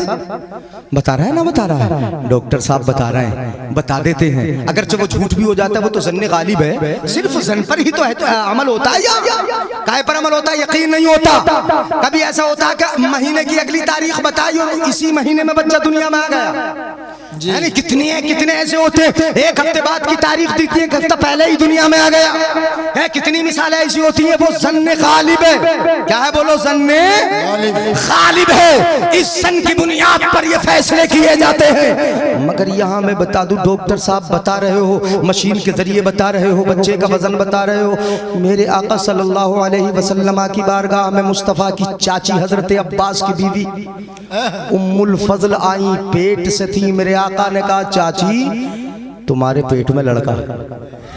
बता रहा है ना? बता रहा है डॉक्टर साहब, बता रहे हैं, बता देते हैं। अगर वो झूठ भी हो जाता है वो तो जन्ने गालिब है, सिर्फ जन पर ही तो है, तो अमल होता है या काहे पर अमल होता है? यकीन नहीं होता। कभी ऐसा होता है कि महीने की अगली तारीख बताई और इसी महीने में बच्चा दुनिया में आ गया? यानी कितने ऐसे होते हैं एक हफ्ते बाद की तारीख दी थी, एक हफ्ता पहले ही दुनिया में आ गया है। कितनी मिसालें ऐसी होती हैं, वो जन्ने गालिब है। क्या है बोलो? जन्ने गालिब है। इस सन की बुनियाद पर ये फैसले किए जाते हैं। मगर यहाँ मैं बता दूं, डॉक्टर साहब बता रहे हो, मशीन के जरिए बता रहे हो, बच्चे का वजन बता रहे हो। मेरे आका सल्लल्लाहु अलैहि वसल्लम की बारगाह में मुस्तफ़ा की चाची हजरत अब्बास की बीवी उम्मुल फजल आई, पेट से थी। मेरे आका ने कहा चाची तुम्हारे पेट में लड़का।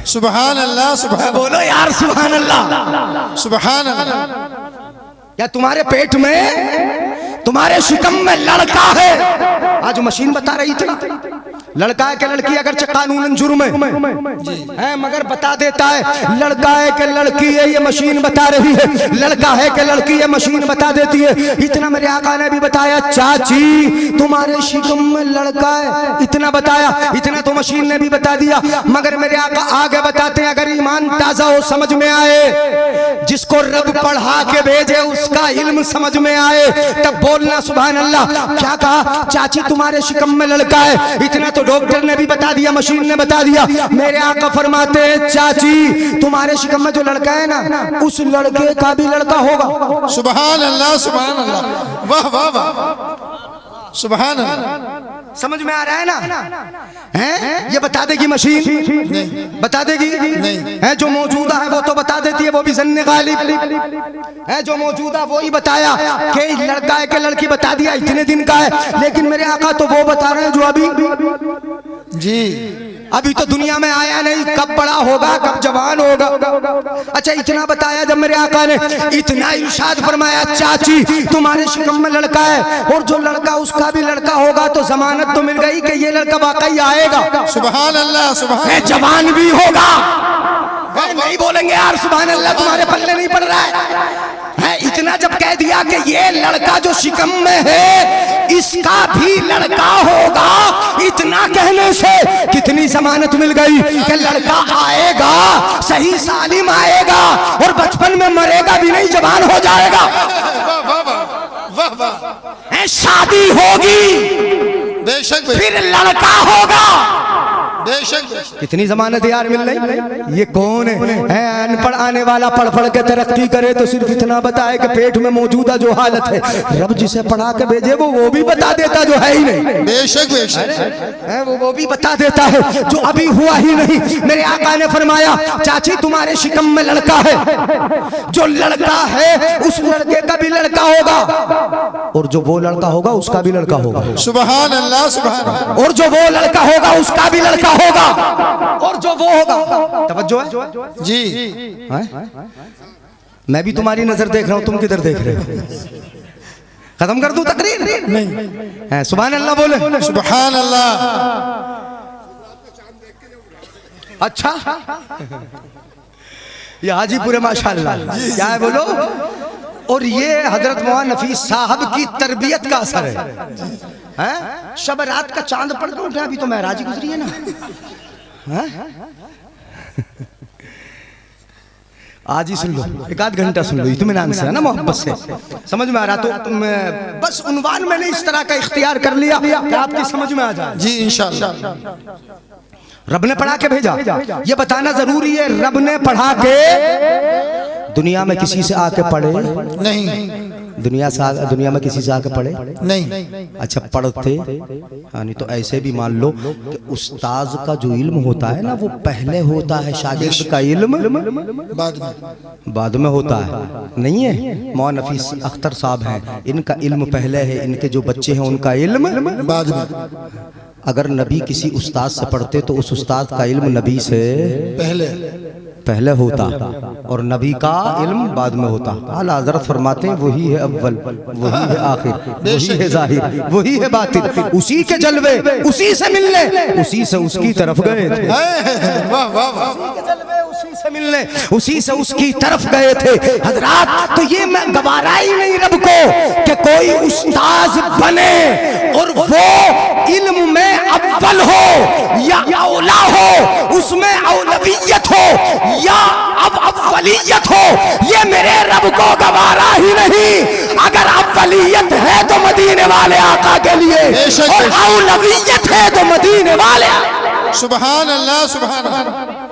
सुभान अल्लाह, सुभान, बोलो यार सुभान अल्लाह, सुभान अल्लाह। क्या तुम्हारे पेट में, तुम्हारे शिकम में लड़का है? आज मशीन बता रही इतना, लड़का है कि लड़की, अगर कानूनन जुर्म है मगर बता देता है लड़का है कि लड़की है, ये मशीन बता रही है। लड़का है कि लड़की है, मशीन बता देती है। इतना मेरे आका ने भी बताया, चाची तुम्हारे शिकम में लड़का है, इतना बताया। इतना तो मशीन ने भी बता दिया, मगर मेरे आका आगे बताते हैं, अगर ईमान ताजा हो, समझ में आए, जिसको रब पढ़ा के भेजे उसका इल्म समझ में आए, तब बोलना सुभान अल्लाह। क्या कहा? चाची तुम्हारे शिकम में लड़का है। इतना तो डॉक्टर ने भी बता दिया, मशीन ने बता दिया। मेरे आका फरमाते हैं, चाची तुम्हारे शिकम में जो लड़का है ना, उस लड़के का भी लड़का होगा। सुभान अल्लाह, सुभान अल्लाह, वाह वाह वाह, सुभान अल्लाह। समझ में आ रहा है ना? हैं? ये बता देगी मशीन? नहीं। बता देगी? नहीं। है जो मौजूदा है वो तो बता देती है, वो भी जन्ने गालिब है। जो मौजूदा वो ही बताया कि लड़का है कि लड़की, बता दिया इतने दिन का है। लेकिन मेरे आका तो वो बता रहे हैं जो अभी जी अभी तो दुनिया में आया नहीं, कब बड़ा होगा, कब जवान होगा। अच्छा इतना बताया जब मेरे आका ने, इतना इरशाद फरमाया, चाची तुम्हारे शिकम में लड़का है, और जो लड़का उसका भी लड़का होगा, तो जमानत तो मिल गई कि ये लड़का वाकई आएगा। सुभान अल्लाह, सुभान, जवान भी होगा। नहीं बोलेंगे यार सुभान अल्लाह, तुम्हारे पल्ले नहीं पड़ रहा है। इतना जब कह दिया कि ये लड़का जो शिकम में है इसका भी लड़का होगा, इतना कहने से कितनी जमानत मिल गई कि लड़का आएगा, सही सालिम आएगा, और बचपन में मरेगा भी नहीं, जवान हो जाएगा। वाह वाह, शादी होगी, बेशक, फिर लड़का होगा, बेशक बेशक। कितनी जमानत यार मिल रही। ये कौन है अनपढ़ आने वाला, पढ़ पढ़ के तरक्की करे तो सिर्फ इतना बताए कि पेट में मौजूदा जो हालत है, रब जिसे पढ़ा के भेजे वो भी बता देता जो है ही नहीं। बेशक बेशक। वो भी बता देता है जो अभी हुआ ही नहीं। मेरे आका ने फरमाया, चाची तुम्हारे शिकम में लड़का है, जो लड़का है उस लड़के का भी लड़का होगा, और जो वो लड़का होगा उसका भी लड़का होगा। सुभान अल्लाह सुभान अल्लाह। और जो वो लड़का होगा उसका भी लड़का होगा, और जो वो होगा। तवज्जो है जी। मैं भी तुम्हारी नजर देख रहा हूं, तुम किधर देख रहे हो? खत्म कर दूं तकरीर? नहीं। सुभान अल्लाह बोले। सुभान अल्लाह। अच्छा, ये हाजीपुर माशाअल्लाह, क्या है बोलो। और ये हजरत मौलाना नफीस साहब की तरबियत का असर है। शब रात का चांद पड़ के उठा, अभी तो महराज गुजरी है ना। आज ही सुन लो, एक आध घंटा सुन लो, इत्मीनान से है ना, मोहब्बत से, समझ में आ रहा तो बस उन्वान मैंने इस तरह का इख्तियार कर लिया कि आपकी समझ में आ जाए। जी इंशाअल्लाह। रब ने पढ़ा के भेजा, ये बताना जरूरी है। रब ने पढ़ा के दुनिया में किसी से आके पढ़े नहीं, दुनिया में किसी से आके पढ़े नहीं। अच्छा पढ़ते, नहीं तो ऐसे भी मान लो कि उस्ताद का जो इल्म होता है ना वो पहले होता है, शागिर्द का इल्म बाद में होता है। नहीं है, मौलाना नफीस अख्तर साहब हैं, इनका इल्म पहले है, इनके जो बच्चे हैं उनका इल्म बाद में। अगर नबी किसी उस्ताद से पढ़ते तो उस उस्ताद का इल्म नबी से पहले होता, और नबी का इल्म बाद में होता। आला हज़रत फरमाते हैं वही है अव्वल, वही है आखिर, वही है जाहिर, वही है बातिन, उसी के जलवे उसी से मिलने, उसी से उसकी तरफ गए थे। वाह वाह वाह। उसी से मिलने, उसी से उसकी तरफ गए थे हजरात। तो ये मैं गवारा ही नहीं रब को कि कोई उस्ताद बने और वो इल्म में अव्वल हो या औला हो, उसमें औलवियत हो या अब अव्वलियत हो, ये मेरे रब को गवारा ही नहीं। अगर अव्वलियत है तो मदीने वाले आका के लिए, और औलवियत है तो मदीने वाले। सुभान अल्लाह सुभान अल्लाह।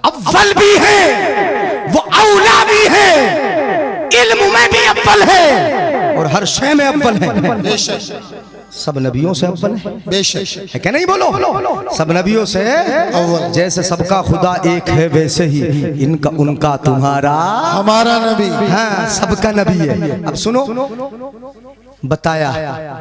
अव्वल भी है, वो औला भी है, इल्म में भी अव्वल है और हर शय में अव्वल है। सब नबियों से अव्वल है, बेशक है क्या नहीं बोलो। सब नबियों से अव्वल। जैसे सबका खुदा एक है वैसे ही इनका उनका तुम्हारा हमारा नबी। हाँ, सबका नबी है। अब सुनो, बताया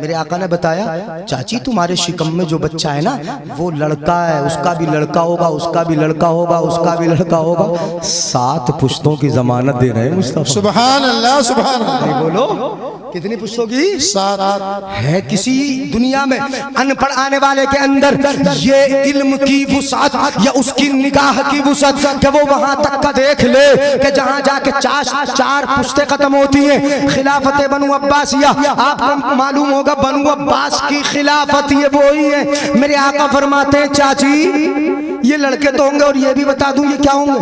मेरे आका ने बताया, चाची तुम्हारे शिकम में जो बच्चा है ना वो लड़का है, उसका भी लड़का होगा, उसका भी लड़का होगा, उसका भी लड़का होगा। 7 पुश्तों की जमानत दे रहे हैं मुस्तफा। सुभान अल्लाह सुभान अल्लाह। बोलो कितनी पुश्तों की? 7 है। किसी दुनिया में अनपढ़ आने वाले के अंदर ये इल्म की वुसअत या उसकी निगाह की वुसअत कि वो वहां तक का देख ले कि जहां जाके 4 पुश्तें खत्म होती हैं। खिलाफत बनु अब्बासिया, आपको मालूम होगा बनु अब्बास की खिलाफत ये वो ही है। मेरे आका फरमाते हैं चाची ये लड़के तो होंगे, और ये भी बता दूं ये क्या होंगे।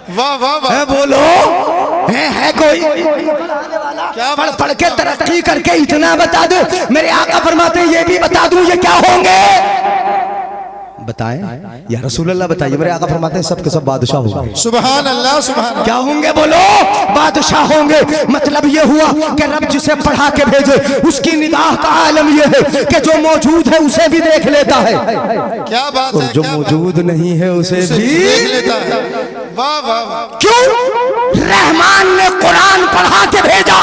वाह वाह वाह। बोलो है कोई क्या पढ़ पढ़ के तरक्की करके इतना बता दो। मेरे आका फरमाते हैं ये भी बता दूं ये क्या होंगे। बताएं या रसूल अल्लाह बताइए। मेरे आका फरमाते हैं सब के सब बादशाह होंगे। सुभान अल्लाह सुभान। क्या होंगे बोलो? बादशाह होंगे। मतलब ये हुआ कि रब जिसे पढ़ा के भेजे उसकी निगाह का आलम ये है कि जो मौजूद है उसे भी देख लेता है। क्या बात और है। जो मौजूद नहीं है उसे भी देख लेता है। वाह वाह वाह। क्यों? रहमान ने कुरान पढ़ा के भेजा।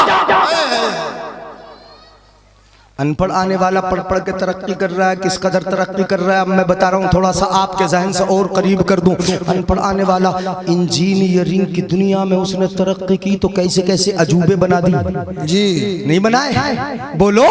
अनपढ़ आने वाला पढ़ पढ़ के तरक्की कर रहा है, किस कदर तरक्की कर रहा है अब मैं बता रहा हूँ, थोड़ा सा आपके जहन से और करीब कर दूं। अनपढ़ आने वाला इंजीनियरिंग की दुनिया में उसने तरक्की की तो कैसे कैसे अजूबे बना दी। जी नहीं बनाए? बोलो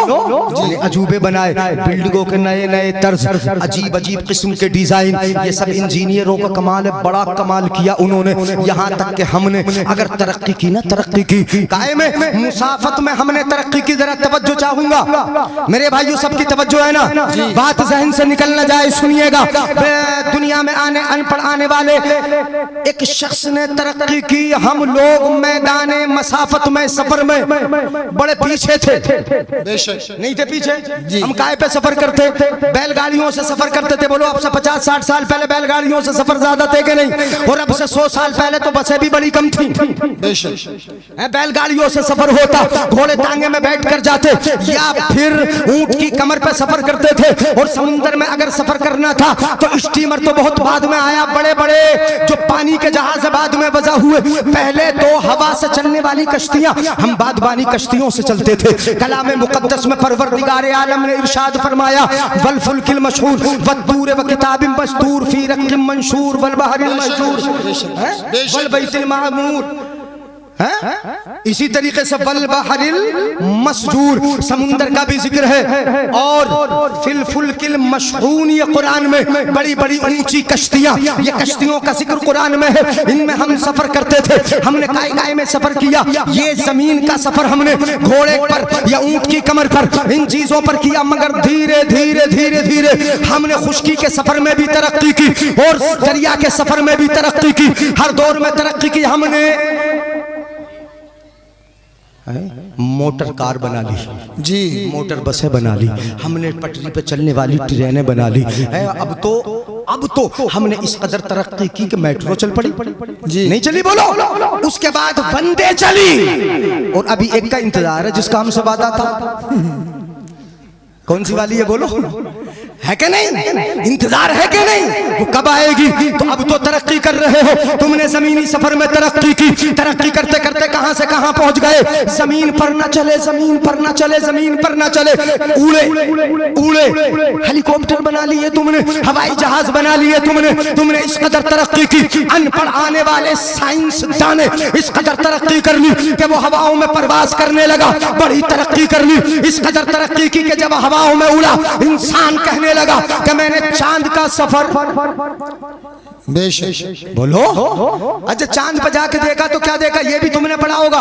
अजूबे बनाए, बिल्डिंगों के नए नए तर्ज, अजीब अजीब किस्म के डिजाइन, ये सब इंजीनियरों का कमाल है। बड़ा कमाल किया उन्होंने, यहाँ तक कि हमने अगर तरक्की की ना, तरक्की की कायम मुसाफत में हमने तरक्की की, जरा तवज्जो चाहूंगा। मेरे भाइयों सबकी तवज्जो है ना, बात जहन से निकल न जाए, सुनिएगा। दुनिया में अनपढ़ आने वाले एक शख्स ने तरक्की की, हम लोग मैदान मसाफत में सफर में बड़े पीछे थे, नहीं थे पीछे। हम काय पे सफर करते? बैलगाड़ियों से सफर करते थे। बोलो अब से 50-60 साल पहले बैलगाड़ियों से सफर ज्यादा थे कि नहीं? और अब से 100 साल पहले तो बसें भी बड़ी कम थी। बैलगाड़ियों से सफर होता, घोड़े टांगे में बैठ कर जाते या फिर ऊंट की कमर पे सफर करते थे। और समुद्र में अगर सफर करना था तो स्टीमर तो बहुत बाद में आया, बड़े बड़े जो पानी के जहाज बाद में वजह हुए। पहले तो हवा से चलने वाली कश्तियां, हम बादबानी कश्तियों से चलते थे। कलाम मुकद्दस में परवरदिगार आलम ने इरशाद फरमाया, वल फुल्किल मशहूर वद्दूर व किताबिन मस्तूर फी रक्किम मंशूर वल बहरिल मशहूर वल बैतिल मामूर। इसी तरीके से वल बहरिल मस्जूर, समुंदर का भी जिक्र है। और फिल फुल्किल मशहून, ये कुरान में बड़ी बड़ी ऊंची कश्तियां, ये कश्तियों का जिक्र कुरान में है। इनमें हम सफर करते थे, हमने काय में सफर किया। ये जमीन का सफर हमने घोड़े पर या ऊंट की कमर पर, इन चीजों पर किया। मगर धीरे धीरे धीरे धीरे हमने खुश्की के सफर में भी तरक्की की और दरिया के सफर में भी तरक्की की। हर दौर में तरक्की की हमने। मोटर कार बना ली जी, मोटर बसें बना ली हमने, पटरी पे चलने वाली ट्रेनें बना ली। अब तो हमने इस कदर तरक्की की कि मेट्रो चल पड़ी जी, नहीं चली बोलो। उसके बाद वंदे चली और अभी एक का इंतजार है जिसका हमसे वादा था। कौन सी वाली है बोलो? है कि नहीं? इंतजार है कि नहीं? वो कब आएगी? तो अब तो तरक्की कर रहे हो, तुमने जमीनी सफर में तरक्की की। तरक्की करते करते कहां से कहां पहुंच गए? जमीन पर न चले, जमीन पर न चले, जमीन पर न चले, उड़े हेलीकॉप्टर बना लिए तुमने, हवाई जहाज बना लिए तुमने इस कदर तरक्की की। अनपढ़ आने वाले साइंसदान ने इस कदर तरक्की कर ली कि वो हवाओं में परवाज करने लगा। बड़ी तरक्की कर ली, इस कदर तरक्की की कि जब हवाओं में उड़ा, इंसान कहने लगा कि मैंने चांद का सफर। बोलो, अच्छा चांद पर जाके देखा तो क्या देखा? ये भी तुमने पढ़ा होगा,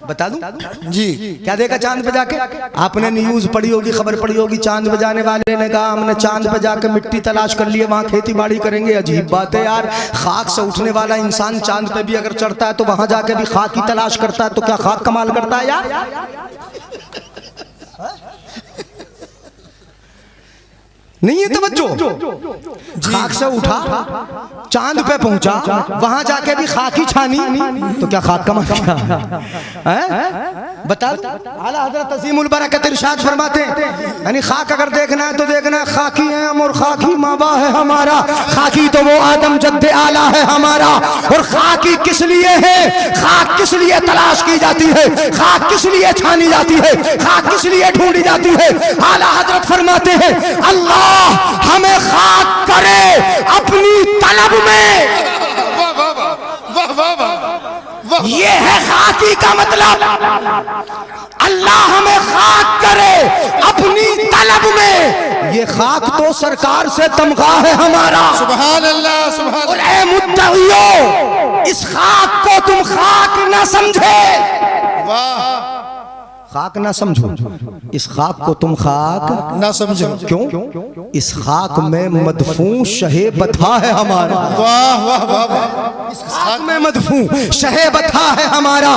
बता दूं जी। क्या देखा चांद पे जाके? आपने न्यूज पढ़ी होगी, खबर पढ़ी होगी। चांद पे जाने वाले ने कहा हमने चांद पे जाके मिट्टी तलाश कर लिए, वहां खेती बाड़ी करेंगे। अजीब बात है यार, खाक से उठने वाला इंसान चांद पे भी अगर चढ़ता है तो वहां जाके भी खाक की तलाश करता है, तो क्या खाक कमाल करता है यार? नहीं है तवज्जो। खाक से उठा, चांद पे पहुंचा, वहां जाके भी खाक ही छानी, तो क्या खाक कमा बता? आला हज़रत अज़ीमुल बरकत इरशाद फरमाते हैं, यानी खाक अगर देखना है तो देखना है खाकी है हम, और खाकी मावा है हमारा। खाकी तो वो आदम जद्दे आला है हमारा। और खाकी किस लिए है? खाक किस लिए तलाश की जाती है? खाक किस लिए छानी जाती है? खाक किस लिए ढूंढी जाती है? आला हज़रत फरमाते हैं, अल्लाह हमें खाक करे अपनी तलब में। ये है खाकी का मतलब। अल्लाह हमें खाक करे अपनी तलब में। ये खाक तो सरकार से तमगा है हमारा। सुभान अल्लाह, सुभान। और ऐ मुत्तक़ियों, इस खाक को तुम खाक ना समझे, खाक ना समझो, इस खाक को तुम खाक ना समझो। क्यों? इस खाक में मदफून शहे बथा है हमारा। वाह वाह वाह वाह। इस खाक में मदफून शहे बथा है हमारा।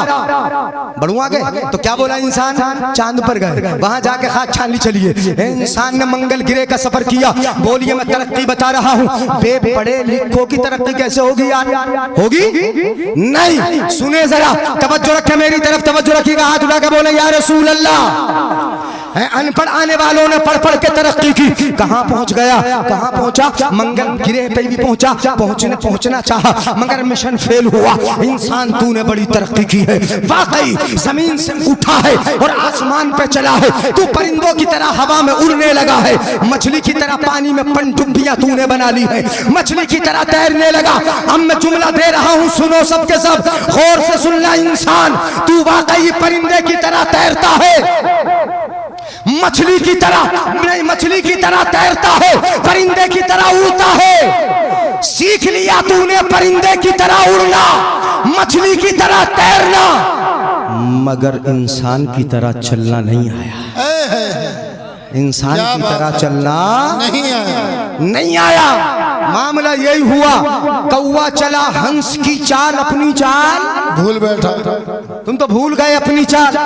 बढ़ुआ गए तो क्या बोला इंसान? चांद पर गए, वहां जाके खाक छान ली। चलिए, इंसान ने मंगल गिरे का सफर किया। बोलिए मैं तरक्की बता रहा हूँ। पढ़े लिखों की तरक्की कैसे होगी यार? होगी नहीं। सुने जरा, तवज्जो रखे मेरी तरफ, तवज्जो रखिएगा। हाथ उठा के बोले यार रसूल अल्लाह। अनपढ़ आने वालों ने पढ़ पढ़ के तरक्की की। कहां पहुंच गया? कहां पहुंचा? मंगल गिरह पे भी पहुंचा, पहुंचना चाहा मगर मिशन फेल हुआ। इंसान तूने बड़ी तरक्की की है, वाकई जमीन से उठा है और आसमान पे चला है। तू परिंदों की तरह हवा में उड़ने लगा है, मछली की तरह पानी में पनडुब्बियां तूने बना ली है, मछली की तरह तैरने लगा। अब मैं जुमला दे रहा हूं, सुनो सबके सब, गौर से सुनना। इंसान तू वाकई परिंदे की तरह तैरता है, मछली की तरह नहीं, मछली की तरह तैरता है, परिंदे की तरह उड़ता है। सीख लिया तूने परिंदे की तरह उड़ना, मछली की तरह तैरना, मगर इंसान की तरह चलना नहीं आया। इंसान क्या की बात तरह है। चलना नहीं आया। मामला यही हुआ, कौवा चला हंस की चाल, अपनी चाल भूल बैठा। तुम तो भूल गए अपनी चाल।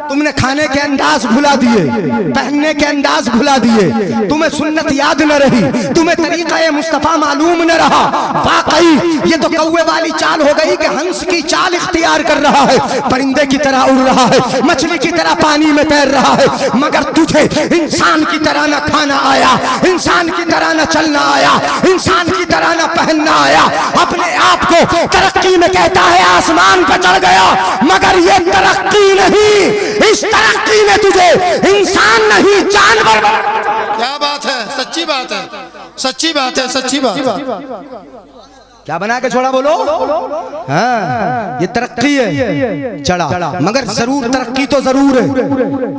तुमने खाने के अंदाज भुला दिए, पहनने के अंदाज भुला दिए, तुम्हें सुन्नत याद न रही, तुम्हें तरीका मुस्तफा मालूम न रहा। वाकई ये तो कौवे वाली चाल हो गई कि हंस की चाल इख्तियार कर रहा है, परिंदे की तरह उड़ रहा है, मछली की तरह पानी में तैर रहा है, मगर तुझे इंसान की तरह न खाना आया, इंसान की तरह न चलना आया, इंसान की तरह न पहनना आया। अपने आप को तरक्की में कहता है आसमान पर चढ़ गया, मगर ये तरक्की नहीं, इस तरक्की में तुझे इंसान नहीं जानवर। क्या बात है, सच्ची बात है, सच्ची बात है, सच्ची बात है। क्या बना के छोड़ा बोलो? हाँ, ये तरक्की है, चढ़ा, मगर जरूर तरक्की तो जरूर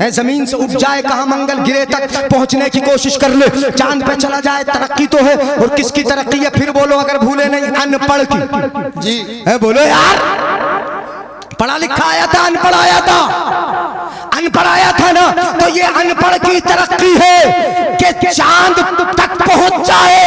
है। जमीन से उठ जाए, कहाँ मंगल गिरे तक पहुंचने की कोशिश कर ले, चांद पे चला जाए, तरक्की तो है। और किसकी तरक्की है फिर बोलो, अगर भूले नहीं, अनपढ़ की जी है। बोलो यार, पढ़ा लिखा आया था, अनपढ़ आया था, अनपढ़ आया था ना, तो ये अनपढ़ की तरक्की है कि चांद तक पहुंच जाए।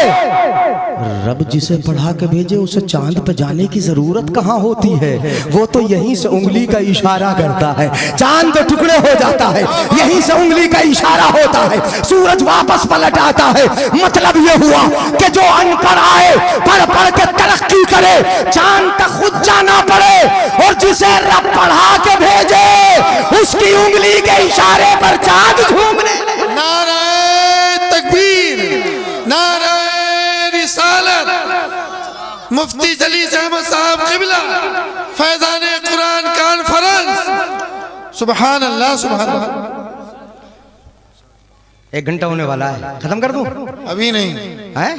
रब जिसे पढ़ा के भेजे उसे चांद पे जाने की जरूरत कहाँ होती है, वो तो यहीं से उंगली का इशारा करता है, चांद तो टुकड़े हो जाता है, यहीं से उंगली का इशारा होता है, सूरज वापस पलट आता है। मतलब ये हुआ कि जो अनपढ़ आए, पढ़ पढ़ के तरक्की करे, चांद तक खुद जाना पड़े, और जिसे रब पढ़ा के भेजे उसकी उंगली के इशारे पर चांद घूमने। नारे तकबीर, नारे रिसालत, मुफ्ती जलील अहमद साहब किबला, फैजान कुरान कॉन्फ्रेंस। सुभान अल्लाह, सुभान अल्लाह। 1 घंटा होने वाला है, खत्म कर दूं? अभी नहीं है?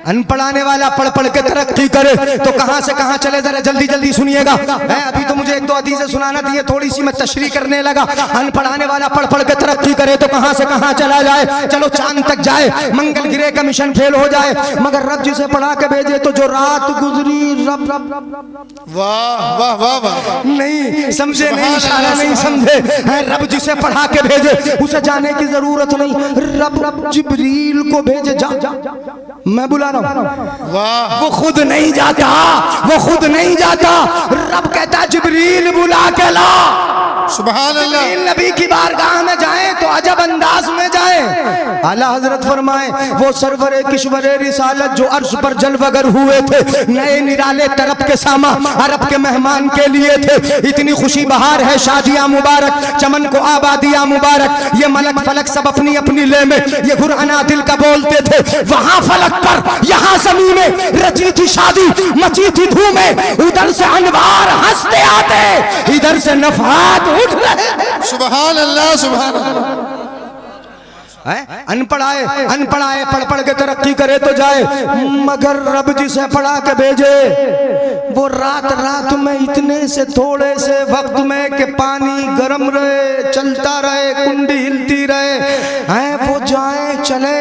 अनपढ़ आने वाला पढ़ पढ़ के तरक्की करे तो कहां से कहां चले, जरा जल्दी जल्दी सुनिएगा। अभी तो मुझे 1-2 हदीसें सुनाना थी, थोड़ी सी मैं तशरीह करने लगा। अनपढ़ आने वाला पढ़ पढ़ के तरक्की करे तो कहां से कहां चला जाए, चलो चांद तक जाए, मंगल गिरे का मिशन फेल हो जाए, मगर रब जिसे पढ़ा के भेजे तो जो रात गुजरी, रब वाह वाह वाह वाह, नहीं समझे, नहीं इशारा नहीं समझे। रब जिसे पढ़ा के भेजे उसे जाने की जरूरत नहीं, रब जिब्रील को भेजे, जा मैं बुला रहा हूं। वाह, वो खुद नहीं जाता, वो खुद नहीं जाता, रब कहता जिब्रील बुला के ला। सुभान अल्लाह। नबी की बारगाह में जाए तो अजब अंदाज में जाए। आला हजरत फरमाए, वो सरवरे किश्वरे रिसालत जो अर्श पर जलवगर हुए थे, नए निराले तरफ के सामा अरब के मेहमान के लिए थे। इतनी खुशी बहार है, शादियां मुबारक, चमन को आबादियां मुबारक, ये मलक फलक सब अपनी अपनी ले में ये गुरआना दिल का बोलते थे। वहां फलक पर, यहाँ ज़मीन में रची थी शादी, मची थी धूमें, उधर से अनवार हंसते आते, इधर से नफात उठ रहे। सुभान अल्लाह, सुभान अल्लाह। अनपढ़ आए पढ़ पढ़ के तरक्की करे तो जाए, मगर रब जिसे पढ़ा के भेजे वो रात रात में इतने से थोड़े से वक्त में कि पानी गर्म रहे, चलता रहे, कुंडी हिलती रहे, वो जाए चले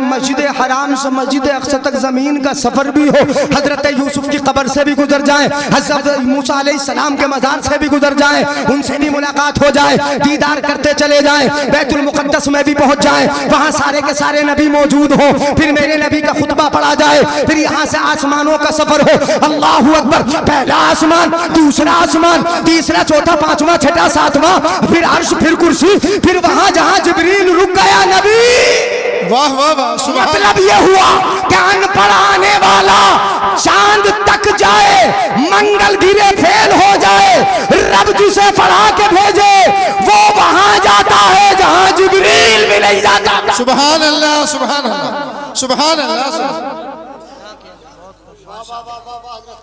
मस्जिद हराम से मस्जिद अक्सा तक जमीन का सफर भी हो, हजरत यूसुफ की कब्र से भी गुजर जाए, हजरत मूसा अलैहिस्सलाम के मजार से भी गुजर जाए, उनसे भी मुलाकात हो जाए, दीदार करते चले जाए, बैतुल मुकद्दस में भी पहुंच जाए, वहां सारे के सारे नबी मौजूद हो, फिर मेरे नबी का खुतबा पढ़ा जाए, फिर यहाँ से आसमानों का सफर हो। अल्लाहू अकबर, पहला आसमान, दूसरा आसमान, तीसरा, चौथा, पांचवा, छठा, सातवां, फिर अर्श, फिर कुर्सी, फिर वहां जहां जिब्रील रुक गया नबी। वाह वाह वाह। मतलब ये हुआ कि अनपढ़ आने वाला चांद तक जाए, मंगल गिरे फेल हो जाए, रब जिसे पढ़ा के भेजे वो वहां जाता है जहां जिब्रील भी नहीं जाता। सुभान अल्लाह, सुभान अल्लाह, सुभान अल्लाह।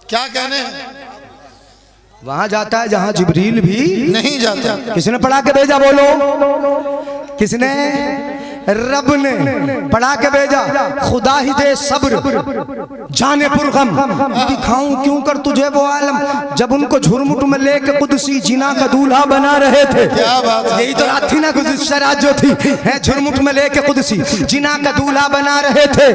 क्या कहने हैं? वहां जाता है जहां जिब्रील भी नहीं जाता। किसने पढ़ा के भेजा बोलो? किसने? रब ने पढ़ा के भेजा। खुदा ही दे सब्र, जाने पुरगम दिखाऊं क्यों कर तुझे वो आलम। जब उनको झुरमुट में लेके कुदसी जिना का दूल्हा बना रहे थे, क्या बात है। यही तो रात थी ना, शरात जो थी, है झुरमुट में लेके कुदसी जिना का दूल्हा बना रहे थे।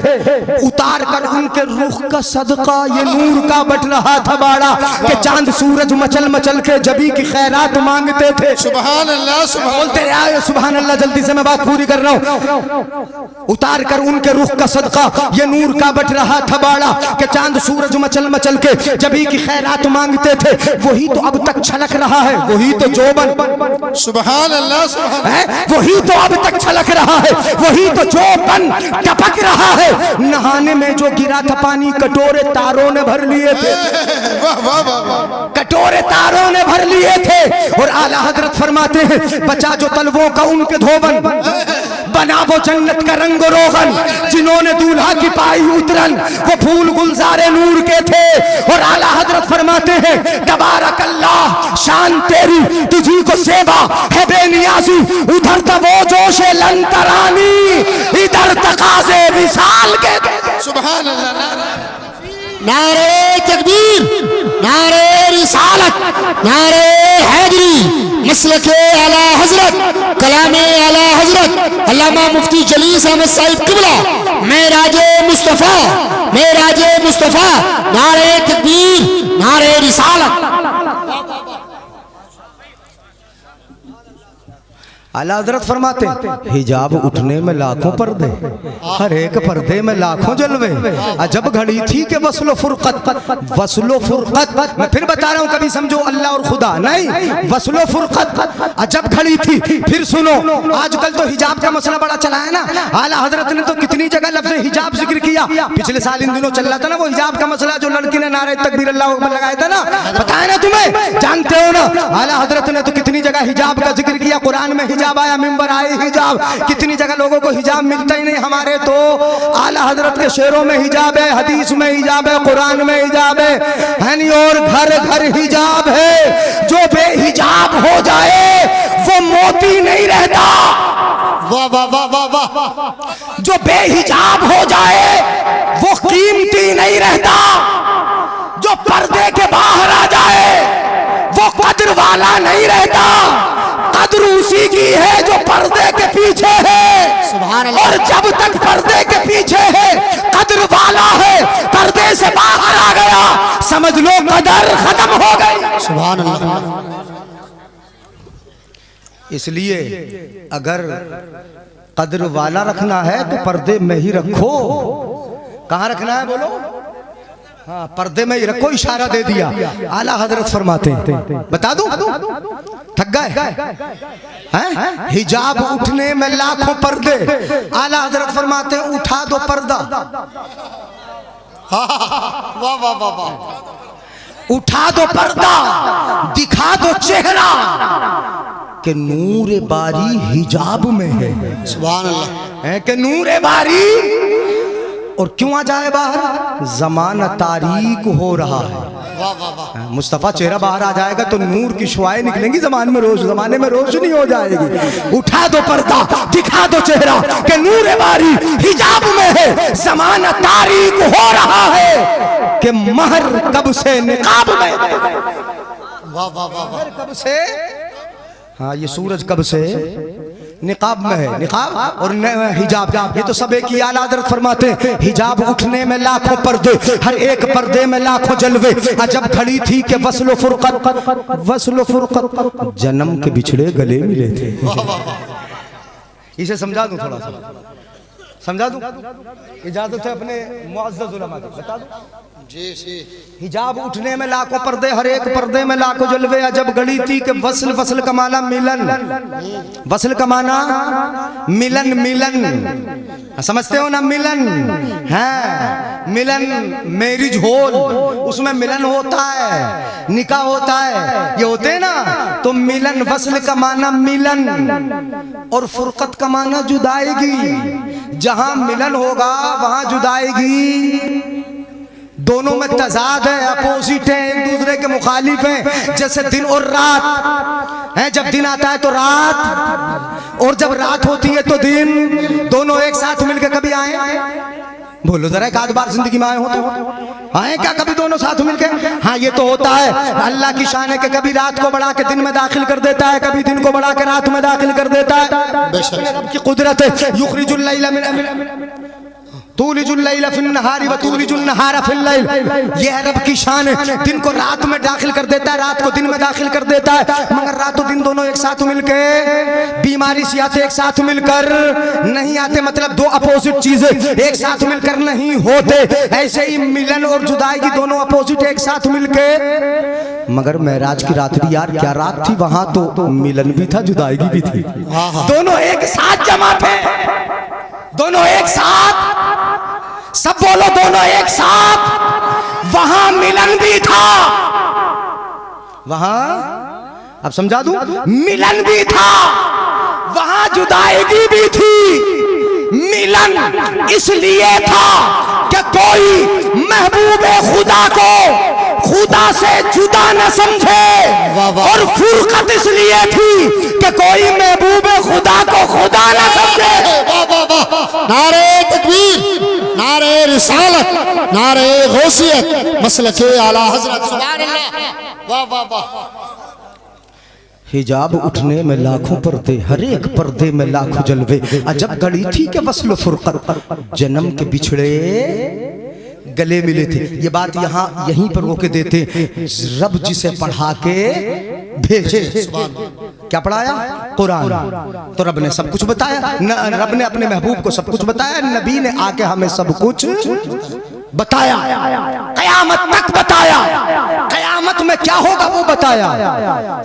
उतार कर उनके रुख का सदका ये नूर का बट रहा था बाड़ा, कि चांद सूरज मचल मचल के जबी की खैरात मांगते थे। सुभान अल्लाह, सुभान बोलते रहे सुभान अल्लाह, जल्दी से मैं बात पूरी कर रहा हूँ। उतार कर उनके रुख का सदका ये नूर का बट रहा था बाड़ा, कि चांद सूरज मचल मचल के जबी की खैरात मांगते थे। वही तो अब तक छलक रहा है, वही तो जोबन, सुभान अल्लाह, सुभान है वही तो अब तक छलक रहा है, वही तो जोबन टपक रहा है। नहाने में जो गिरा था पानी कटोरे तारों ने भर लिए थे, वाह वाह वाह वाह। कटोरे तारों ने भर लिए थे। और आला हजरत फरमाते हैं बचा जो तलवों का उनके धोबन, बना वो जन्नत का रंग रोगन। जिन्होंने दूल्हा की पाई उतरन वो फूल गुलजारे नूर के थे। और आला हजरत फरमाते हैं तबारक अल्लाह, शान तेरी तुझी को सेवा है बेनियाजी। उधर था वो जोशे लंतरानी, इधर तकाज़े विसाल के। सुभान अल्लाह। नारे तकबीर, नारे रिसालत, नारे हैदरी, मसलके आला हजरत, कलामे आला हजरत अल्लामा मुफ्ती जलीस अहमद साहिब किबला, मेराजे मुस्तफ़ा, मेराजे मुस्तफ़ा। नारे तकबीर, नारे रिसालत। आला हजरत फरमाते हिजाब उठने में लाखों पर्दे, हर एक पर्दे में लाखों जलवे। अजब घड़ी थी कि वस्लो फुरकत, वस्लो फुरकत, मैं फिर बता रहा हूँ, कभी समझो अल्लाह और खुदा नहीं, वस्लो फुरकत अजब घड़ी थी। फिर सुनो, आजकल तो हिजाब का मसला बड़ा चला है ना। आला हजरत ने तो कितनी जगह लफ्ज़ हिजाब जिक्र किया। पिछले साल इन दिनों चल रहा था ना वो हिजाब का मसला, जो लड़की ने नारे तकबीर अल्लाह अकबर लगाया था ना, बताया ना तुम्हें, जानते हो ना। आला हजरत ने तो कितनी जगह हिजाब का जिक्र किया। कुरान में हिजाब आया, मिंबर आए हिजाब, कितनी जगह लोगों को हिजाब मिलता ही नहीं। हमारे तो आला हजरत के शेरों में हिजाब है, हदीस में हिजाब है, कुरान में हिजाब है नहीं, और घर घर हिजाब है। जो बेहिजाब हो जाए वो मोती नहीं रहता। वाह वाह वाह वाह वाह। जो बेहिजाब हो जाए वो कीमती नहीं रहता। जो पर्दे के बाहर आ जाए वो कद्र वाला नहीं रहता। कद्र उसी की है जो पर्दे के पीछे है। सुभान अल्लाह। और जब तक पर्दे के पीछे है कद्र वाला है, पर्दे से बाहर आ गया समझ लो कदर खत्म हो गई। सुभान अल्लाह। इसलिए अगर कद्र वाला रखना है तो पर्दे में ही रखो। कहाँ रखना है बोलो? हाँ, पर्दे में ही रखो, इशारा दे दिया। आला हजरत फरमाते हैं, बता दूं, थक गए हैं? हिजाब उठने में लाखों पर्दे। आला हजरत फरमाते हैं उठा दो पर्दा, वाह वाह वाह वाह। उठा दो पर्दा, दिखा दो चेहरा कि नूर बारी हिजाब में है। सुभान अल्लाह। है कि नूर बारी। और क्यों आ जाए बाहर? जमाना तारीक हो रहा है। वाह वाह वाह। मुस्तफा चेहरा बाहर आ जाएगा तो नूर की शुआएं निकलेंगी जमाने में, जमाने में रोशनी हो जाएगी। उठा दो पर्दा, दिखा दो चेहरा कि नूर बारी हिजाब में है। जमाना तारीक हो रहा है कि महर कब से निकाब में। वाह वाह वाह वाह। कब से? हाँ, ये सूरज कब से निकाब में है। निकाब और हिजाब, ये तो सब एक ही। आला हज़रत फरमाते हैं हिजाब उठने में लाखों पर्दे, हर एक पर्दे में लाखों जलवे। अजब खड़ी थी कि वस्लो फुरकत, वस्लो फुरकत, जन्म के बिछड़े गले मिले थे। इसे समझा दूं, थोड़ा सा समझा दूं, इजाजत है अपने मुअज़्ज़ज़ उलमा की, बता दूं। जी जी। हिजाब उठने में लाखों पर्दे, हर एक पर्दे में लाखों जलवे। अजब गड़ी थी कि वस्ल, वस्ल का माना मिलन, वस्ल का माना मिलन, मिलन समझते हो ना? मिलन है, मिलन मैरिज हॉल, उसमें मिलन होता है, निकाह होता है, ये होते हैं ना। तो मिलन, वस्ल का माना मिलन, और फुरकत का माना जुदाएगी। जहां मिलन होगा वहां जुदाएगी। दोनों में तजाद है, अपोजिट है, एक दूसरे के मुखालिफ हैं। जैसे दिन और रात है, जब दिन आता है तो रात, और जब रात होती है तो दिन। दोनों एक साथ मिलकर कभी आए? बोलो जरा, एक आध बार जिंदगी में आए हो तो आए क्या कभी दोनों साथ मिलके? हाँ ये तो होता है, अल्लाह की शान है कि कभी रात को बढ़ा के दिन में दाखिल कर देता है, कभी दिन को बढ़ा के रात में दाखिल कर देता है। रब की कुदरत है, युखरिजुल लैला मिन तूलिजुल लैला फिन नहारी व तूलिजुल नहारा फिल लैल। ये है रब की शान है, दिन को रात में दाखिल कर देता है, रात को दिन में दाखिल कर देता है। मगर रात और दिन दोनों एक साथ मिलके बीमारी से आते, एक साथ मिलकर नहीं आते, मतलब दो अपोजिट चीजें एक साथ मिलकर नहीं होते। ऐसे ही मिलन और जुदाई की दोनों अपोजिट एक साथ मिलके। मगर मेराज की रात भी यार क्या रात थी, वहां तो मिलन भी था, जुदाई भी थी, दोनों एक साथ जमा थे, दोनों एक साथ, सब बोलो दोनों एक साथ। वहां मिलन भी था, वहां अब समझा दूं, मिलन भी था, वहां जुदाईगी भी थी। मिलन इसलिए था कि कोई महबूबे खुदा को खुदा से जुदा न समझे, और फुरकत इसलिए थी कि कोई महबूबे खुदा को खुदा न समझे। नारे तकबीर, नारे रिसालत, नारे गौसियत, मसलके आला हजरत, सुभान अल्लाह, वाह वाह वाह। हिजाब उठने में लाखों पर्दे, हर एक पर्दे में लाखों जलवे, अजब घड़ी थी कि वस्ल फुरकत, जन्म के बिछड़े गले मिले थे। ये बात यहाँ यहीं पर रोके देते, रब जिसे पढ़ा के भेजे, क्या पढ़ाया? कुरान। तो रब ने सब कुछ बताया, रब ने अपने महबूब को सब कुछ बताया, नबी ने आके हमें सब कुछ बताया, कयामत तक बताया, कयामत में क्या होगा वो बताया।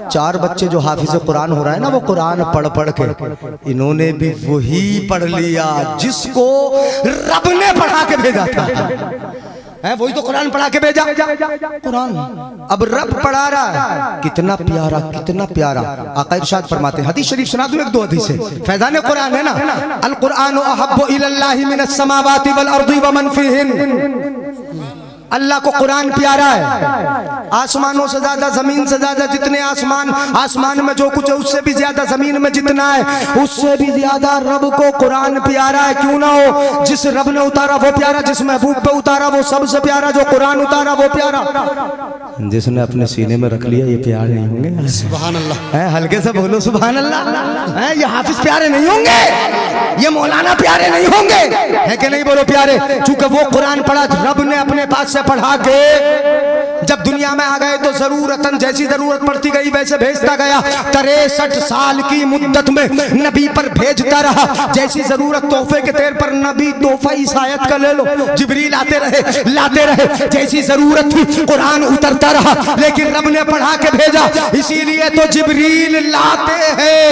4 बच्चे जो हाफिज कुरान हो रहा है ना, वो कुरान पढ़ पढ़ के इन्होंने भी वही पढ़ लिया जिसको रब ने पढ़ा के भेजा था, है वही तो कुरान पढ़ा के भेजा, कुरान अब रब पढ़ा रहा है। कितना प्यारा, कितना प्यारा। आका इरशाद फरमाते हैं, हदीस शरीफ सुना दूं, 1-2 हदीस है, फैजान कुरान है ना, अल कुरान अहब्बु इलल्लाहि मिनस समावाति वल अर्दि व मन फीहिन। अल्लाह को कुरान प्यारा है, आसमानों से ज्यादा, जमीन से ज्यादा, जितने आसमान में जो कुछ है उससे भी ज्यादा, जमीन में जितना है उससे भी ज्यादा रब को कुरान प्यारा है। क्यों ना हो, जिस रब ने उतारा वो प्यारा, जिस महबूब पे उतारा वो सबसे प्यारा, जो कुरान उतारा वो प्यारा, जिसने अपने सीने में रख लिया ये प्यार नहीं होंगे? सुभान अल्लाह, हल्के से बोलो सुभान अल्लाह। ये हाफिज प्यारे नहीं होंगे, ये मौलाना प्यारे नहीं होंगे, है कि नहीं? बोलो प्यारे। चूंकि वो कुरान पढ़ा, रब ने अपने पास से पढ़ा के जब दुनिया में आ गए तो जरूरतन जैसी जरूरत पड़ती गई वैसे भेजता गया। 63 साल की मुद्दत में नबी पर भेजता रहा, जैसी जरूरत तोहफे के तौर पर नबी तोहफा ईसायत का ले लो, जिब्रील आते रहे, लाते रहे, जैसी जरूरत थी कुरान उतरता रहा, लेकिन रब ने पढ़ा के भेजा। इसीलिए तो जिब्रील लाते हैं,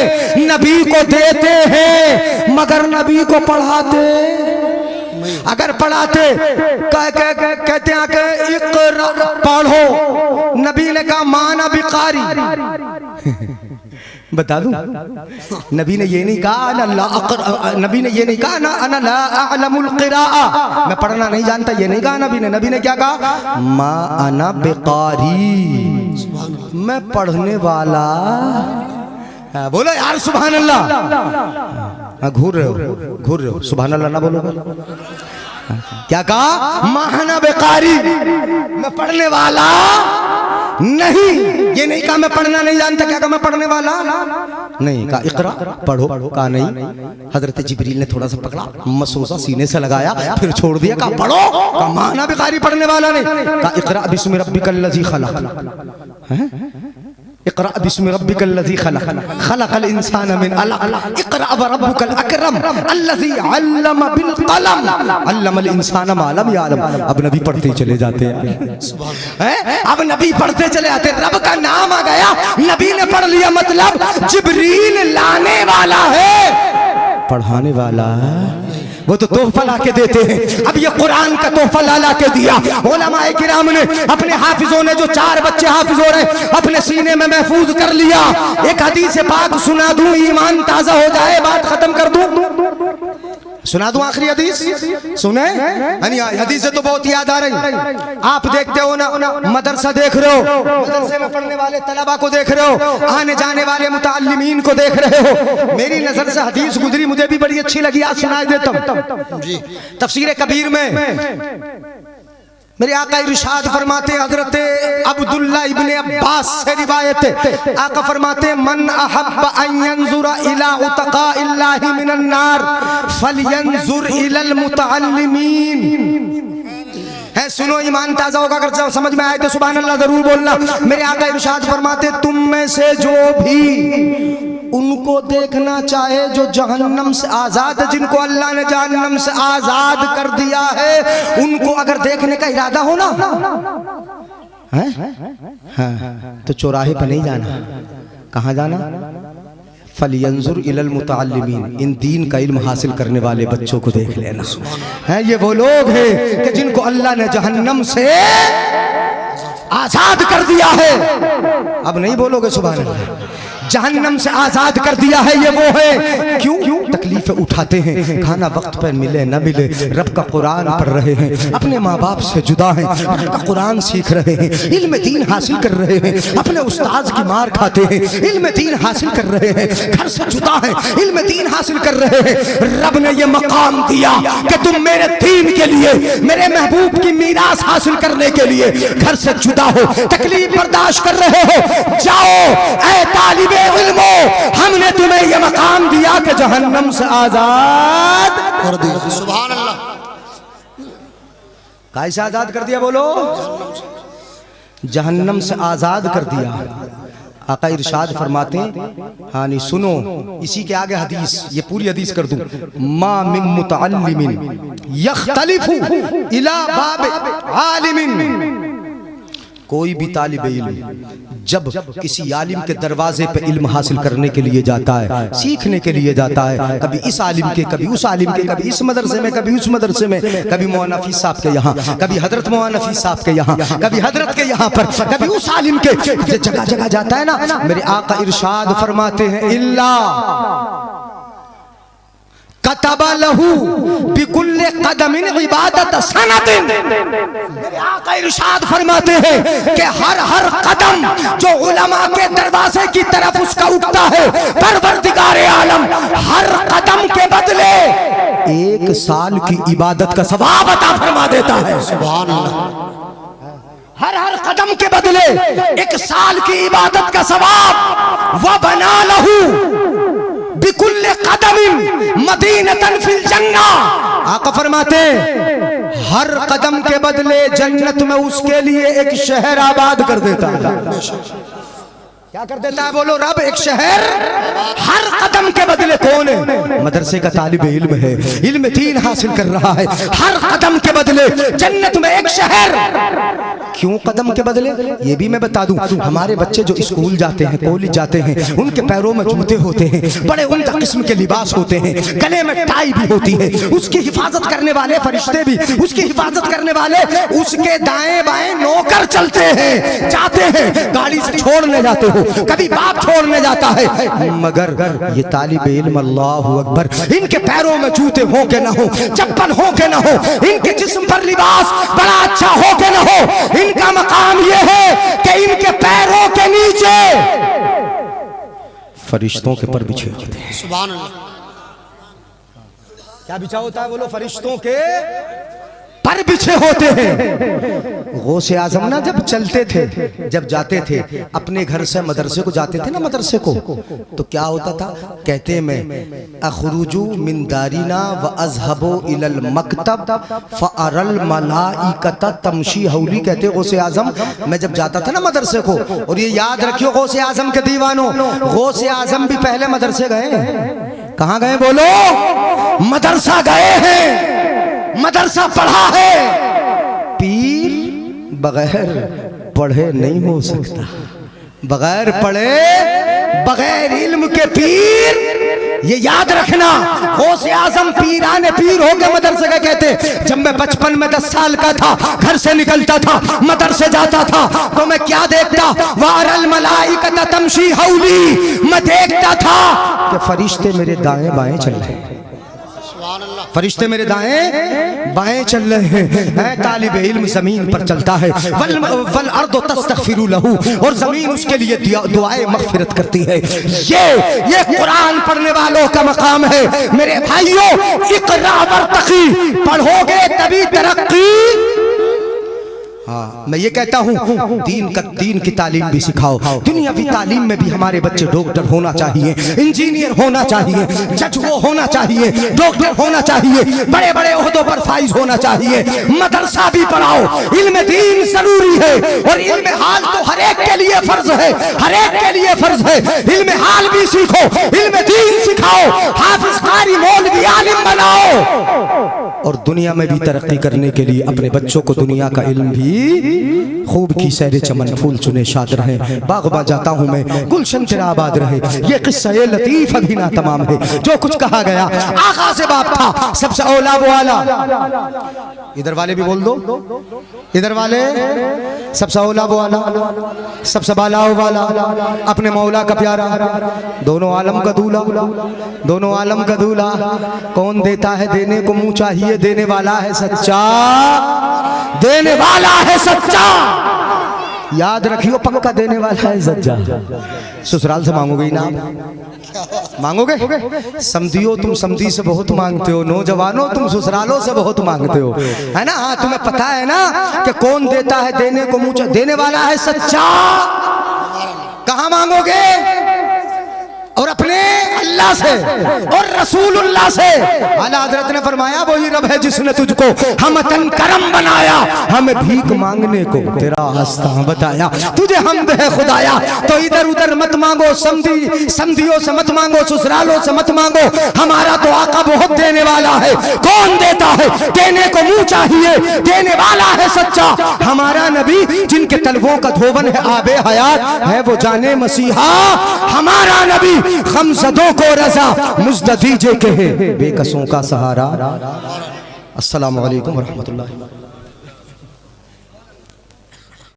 नबी को देते हैं, मगर नबी को पढ़ाते, अगर पढ़ाते कहते हैं कि इक़रा पढ़ो, नबी ने कहा माना बिकारी। बता दूं, नबी ने ये नहीं कहा नबी ने ये नहीं कहा ना अना ला अअलमुल क़िराअ, मैं पढ़ना नहीं जानता, ये नहीं कहा नबी ने। नबी ने क्या कहा? मा अना बिकारी, मैं पढ़ने वाला। बोलो यार सुभान अल्लाह। घूर रहे हो सुभान अल्लाह ना बोलोगे? क्या कहा? माहना बेकारी, मैं पढ़ने वाला नहीं। ये नहीं कहा मैं पढ़ना नहीं जानता, क्या कहा? मैं पढ़ने वाला नहीं। कहा इक़रा पढ़ो, कहा नहीं। हजरत जिब्रील ने थोड़ा सा पकड़ा, मसोसा सीने से लगाया, फिर छोड़ दिया। कहा पढ़ो, कहा माहना बेकारी, पढ़ने वाला नहीं। कहा इक़रा बिस्मि रब्बिकल लज़ी खलक़, इक़रा बिस्मि रब्बिकल लज़ी खलक़, खलक़ल इंसान मिन अलक़, इक़रा व रब्बुकल अकरम अल्लज़ी अल्लम बिल क़लम, अल्लमल इंसान मा लम यअलम। अब नबी पढ़ते ही चले जाते हैं, अब नबी पढ़ते चले आते, रब का नाम आ गया, नबी ने पढ़ लिया, मतलब जिब्रील लाने वाला है, पढ़ाने वाला वो तो तोहफा ला के देते हैं। अब ये कुरान का तोहफा ला के दिया। उलमाए किराम ने, अपने हाफिजों ने, जो 4 बच्चे हाफिज हो रहे, अपने सीने में महफूज कर लिया। एक हदीस पाक सुना दूं, ईमान ताजा हो जाए, बात खत्म कर दूं। सुना दूं आखिरी हदीस, सुने। हदीसें तो बहुत याद आ रही। आप देखते हो ना, मदरसा देख रहे हो, मदरसे में पढ़ने वाले तलबा को देख रहे हो, आने जाने वाले मुताल्लिमीन को देख रहे हो। मेरी नजर से हदीस गुजरी, मुझे भी बड़ी अच्छी लगी, आज सुना देता हूं। तफसीर कबीर में मेरे आका इरशाद फरमाते, हजरत अब्दुल्ला इब्ने अब्बास से रिवायत है, आका फरमाते मन अहब्ब अन यंजुरा इला उतकाइल्लाहि मिनन नार फलयंजुर इलल मुतअल्लिमीन। है, सुनो, ईमान ताजा होगा। अगर समझ में आए तो सुभान अल्लाह जरूर बोलना। मेरे आका इरशाद फरमाते, तुम में से जो भी उनको देखना चाहे जो जहन्नम से आजाद है, जिनको अल्लाह ने जहन्नम से आजाद कर दिया है, उनको अगर देखने का इरादा हो ना, हाँ, तो चौराहे पर नहीं जाना। कहाँ जाना? फलियंजुर इलल मुतअल्लिमीन, इन दीन का इल्म हासिल करने वाले बच्चों को देख लेना। है, ये वो लोग हैं कि जिनको अल्लाह ने जहन्नम से आजाद कर दिया है। अब नहीं बोलोगे सुभान अल्लाह? जहन्नम से आजाद कर दिया है, ये वो है। क्यों? तकलीफें उठाते हैं, खाना वक्त पर मिले न मिले, रब का कुरान पढ़ रहे हैं, अपने माँ बाप से जुदा हैं, रब का कुरान सीख रहे हैं, इल्म दीन हासिल कर रहे हैं, अपने उस्ताद की मार खाते हैं, इल्म दीन हासिल कर रहे हैं, घर से जुदा हैं, इल्म दीन हासिल कर रहे हैं। रब ने ये मकाम दिया कि तुम मेरे दीन के लिए, मेरे महबूब की मीरास हासिल करने के लिए घर से जुदा हो, तकलीफ बर्दाश्त कर रहे हो। जाओ ऐ तालिबे इल्मो, हमने तुम्हें यह मकाम दिया कि जहन्नम से आजाद कर दिया। सुभान अल्लाह। कैसे आजाद कर दिया बोलो? जहन्नम से आजाद कर दिया। आका इरशाद फरमाते, हाँ नहीं सुनो, इसी के आगे हदीस, ये पूरी हदीस कर दूं। मा मिन मुतअल्लिमिन यख्तलिफु इला बाब आलिमिन, कोई भी तालिब इल्म जब किसी आलिम के दरवाजे पे इल्म हासिल करने के लिए जाता है, सीखने के लिए जाता है, कभी इस आलिम के, कभी उस आलिम के, कभी इस मदरसे में, कभी उस मदरसे में, कभी मौलाना हफीज साहब के यहाँ, कभी हजरत मौलाना हफीज साहब के यहाँ, कभी हजरत के यहाँ पर, कभी उस आलिम के, जगह जगह जाता है ना, मेरे आका इरशाद फरमाते हैं, इल्ला कतबा लहू बिकुल्ले कदमिन इबादत सनतिन। मेरे आका इरशाद फरमाते हैं कि हर कदम जो उलमा के दरवाजे की तरफ उसका उठता है, परवरदिगारे आलम हर कदम के बदले 1 साल की इबादत का सवाब अता फरमा देता है। सुभान अल्लाह। हर कदम के बदले 1 साल की इबादत का सवाब। व बना लहू बिकुल्ले कदमिन मदीनतन फिल जन्ना। आका फरमाते हर कदम के बदले जन्नत में उसके लिए एक शहर आबाद कर देता है। क्या कर देता है बोलो? रब एक शहर हर कदम के बदले। कौन है? मदरसे का तालिब इल्म है, इल्म दीन हासिल कर रहा है, हर कदम के बदले जन्नत में एक शहर। क्यों कदम के बदले? ये भी मैं बता दूं, हमारे बच्चे जो स्कूल जाते हैं, कॉलेज जाते हैं, उनके पैरों में जूते होते हैं, बड़े उम्दा किस्म के लिबास होते हैं, गले में टाई भी होती है, उसकी हिफाजत करने वाले फरिश्ते भी, उसकी हिफाजत करने वाले उसके दाएं बाएं नौकर चलते हैं, जाते हैं, गाड़ी से छोड़ने जाते हो, कभी बाप छोड़ने जाता है, मगर ये तालिब इल्म, अल्लाहु अकबर, इनके पैरों में जूते हो के ना हो, चप्पल हो के ना हो, इनके जिस्म पर लिबास बड़ा अच्छा हो के ना हो, इनका मकाम ये है कि इनके पैरों के नीचे फरिश्तों के पर बिछे होते हैं। सुभान अल्लाह। क्या बिछा होता है बोलो? फरिश्तों के पर बिछे होते हैं। गौसे आजम ना जब चलते थे, जब जाते थे अपने घर से मदरसे को जाते थे ना, मदरसे को, तो क्या होता था? कहते मैं अखरुजू मिन दारिना व अज़हबू इलल मकतब फअरल मलाइकत तमशी हौली। कहते गौसे आजम, मैं जब जाता था ना मदरसे को, और ये याद रखियो गौसे आजम के दीवानों, गौसे आजम भी पहले मदरसे गए। कहाँ गए बोलो? मदरसा गए हैं, मदरसा पढ़ा है। पीर बगैर पढ़े नहीं हो सकता, बगैर पढ़े, बगैर इल्म के पीर, ये याद रखना। गौसे आजम पीराने पीर हो गए मदरसे का। कहते जब मैं बचपन में 10 साल का था, घर से निकलता था, मदरसे जाता था, तो मैं क्या देखता? वारल मलाइकत तमशी हौली। मैं देखता था कि फरिश्ते मेरे दाएं बाएं चल रहे हैं। सुभान अल्लाह। फरिश्ते मेरे दाएं बाएं चल रहे हैं। तालिब इल्म जमीन पर चलता है, वल अर्दु तस्तगफिरु लहू, और जमीन उसके लिए दुआए मगफिरत करती है। ये कुरान पढ़ने वालों का मकाम है। मेरे भाइयों, इक़रा वरतक़ी, पढ़ोगे तभी तरक्की। हाँ, मैं ये कहता हूँ दीन की तालीम भी सिखाओ। दुनियावी तालीम में भी हमारे बच्चे डॉक्टर होना चाहिए, इंजीनियर होना चाहिए, जज वो होना चाहिए, डॉक्टर होना चाहिए, बड़े बड़े ओहदों पर फाइज होना चाहिए। मदरसा भी पढ़ाओ, इल्म दीन जरूरी है। और इल्म हाल तो हर एक के लिए फर्ज है, हर एक के लिए फर्ज है। इल्म हाल भी सीखो, इल्म दीन सिखाओ, हाफिज कारी मौलवी आलिम बनाओ। और दुनिया में भी तरक्की करने के लिए अपने बच्चों को दुनिया का इल्म भी खूब की सैर चमन, फूल चुने शाद रहे। बागबा जाता हूँ मैं, गुलशन तेरा आबाद रहे। ये किस्सा ये लतीफ अभी ना तमाम है। जो कुछ कहा गया आगा से बाप था, सबसे औला वो आला। इधर वाले भी बोल दो, इधर वाले सबसे औला वो आला, सबसे बाला वाला, अपने मौला का प्यारा, दोनों आलम का दूल्हा, दोनों आलम का दूल्हा। कौन देता है देने को मुंह चाहिए, देने वाला है सच्चा, देने वाला है सच्चा। याद रखियो, पक्का देने वाला है सच्चा। ससुराल से मांगोगे ही ना, मांगोगे? समझियो, तुम समझी से बहुत मांगते हो। नौजवानों, तुम ससुरालों से बहुत मांगते हो, है ना? हाँ, तुम्हें पता है ना कि कौन देता है देने को मुंह, देने वाला है सच्चा। कहाँ मांगोगे? और अपने अल्लाह से और रसूलुल्लाह से। आला हज़रत ने फरमाया, वही रब है जिसने तुझको हमतन करम बनाया, हमें भीख मांगने को तेरा रास्ता बताया। तुझे हमद है खुदाया, तो इधर उधर मत मांगो, समधियों से मत मांगो, ससुरालों से मत मांगो। हमारा तो आका बहुत देने वाला है। कौन देता है देने को मुंह चाहिए, देने वाला है सच्चा। हमारा नबी जिनके तलवों का धोवन है आबे हयात है, वो जाने मसीहा। हमारा नबी खमसदों को रजा मुझद दीजे के है, बेकसों का सहारा। अस्सलामु अलैकुम व रहमतुल्लाह।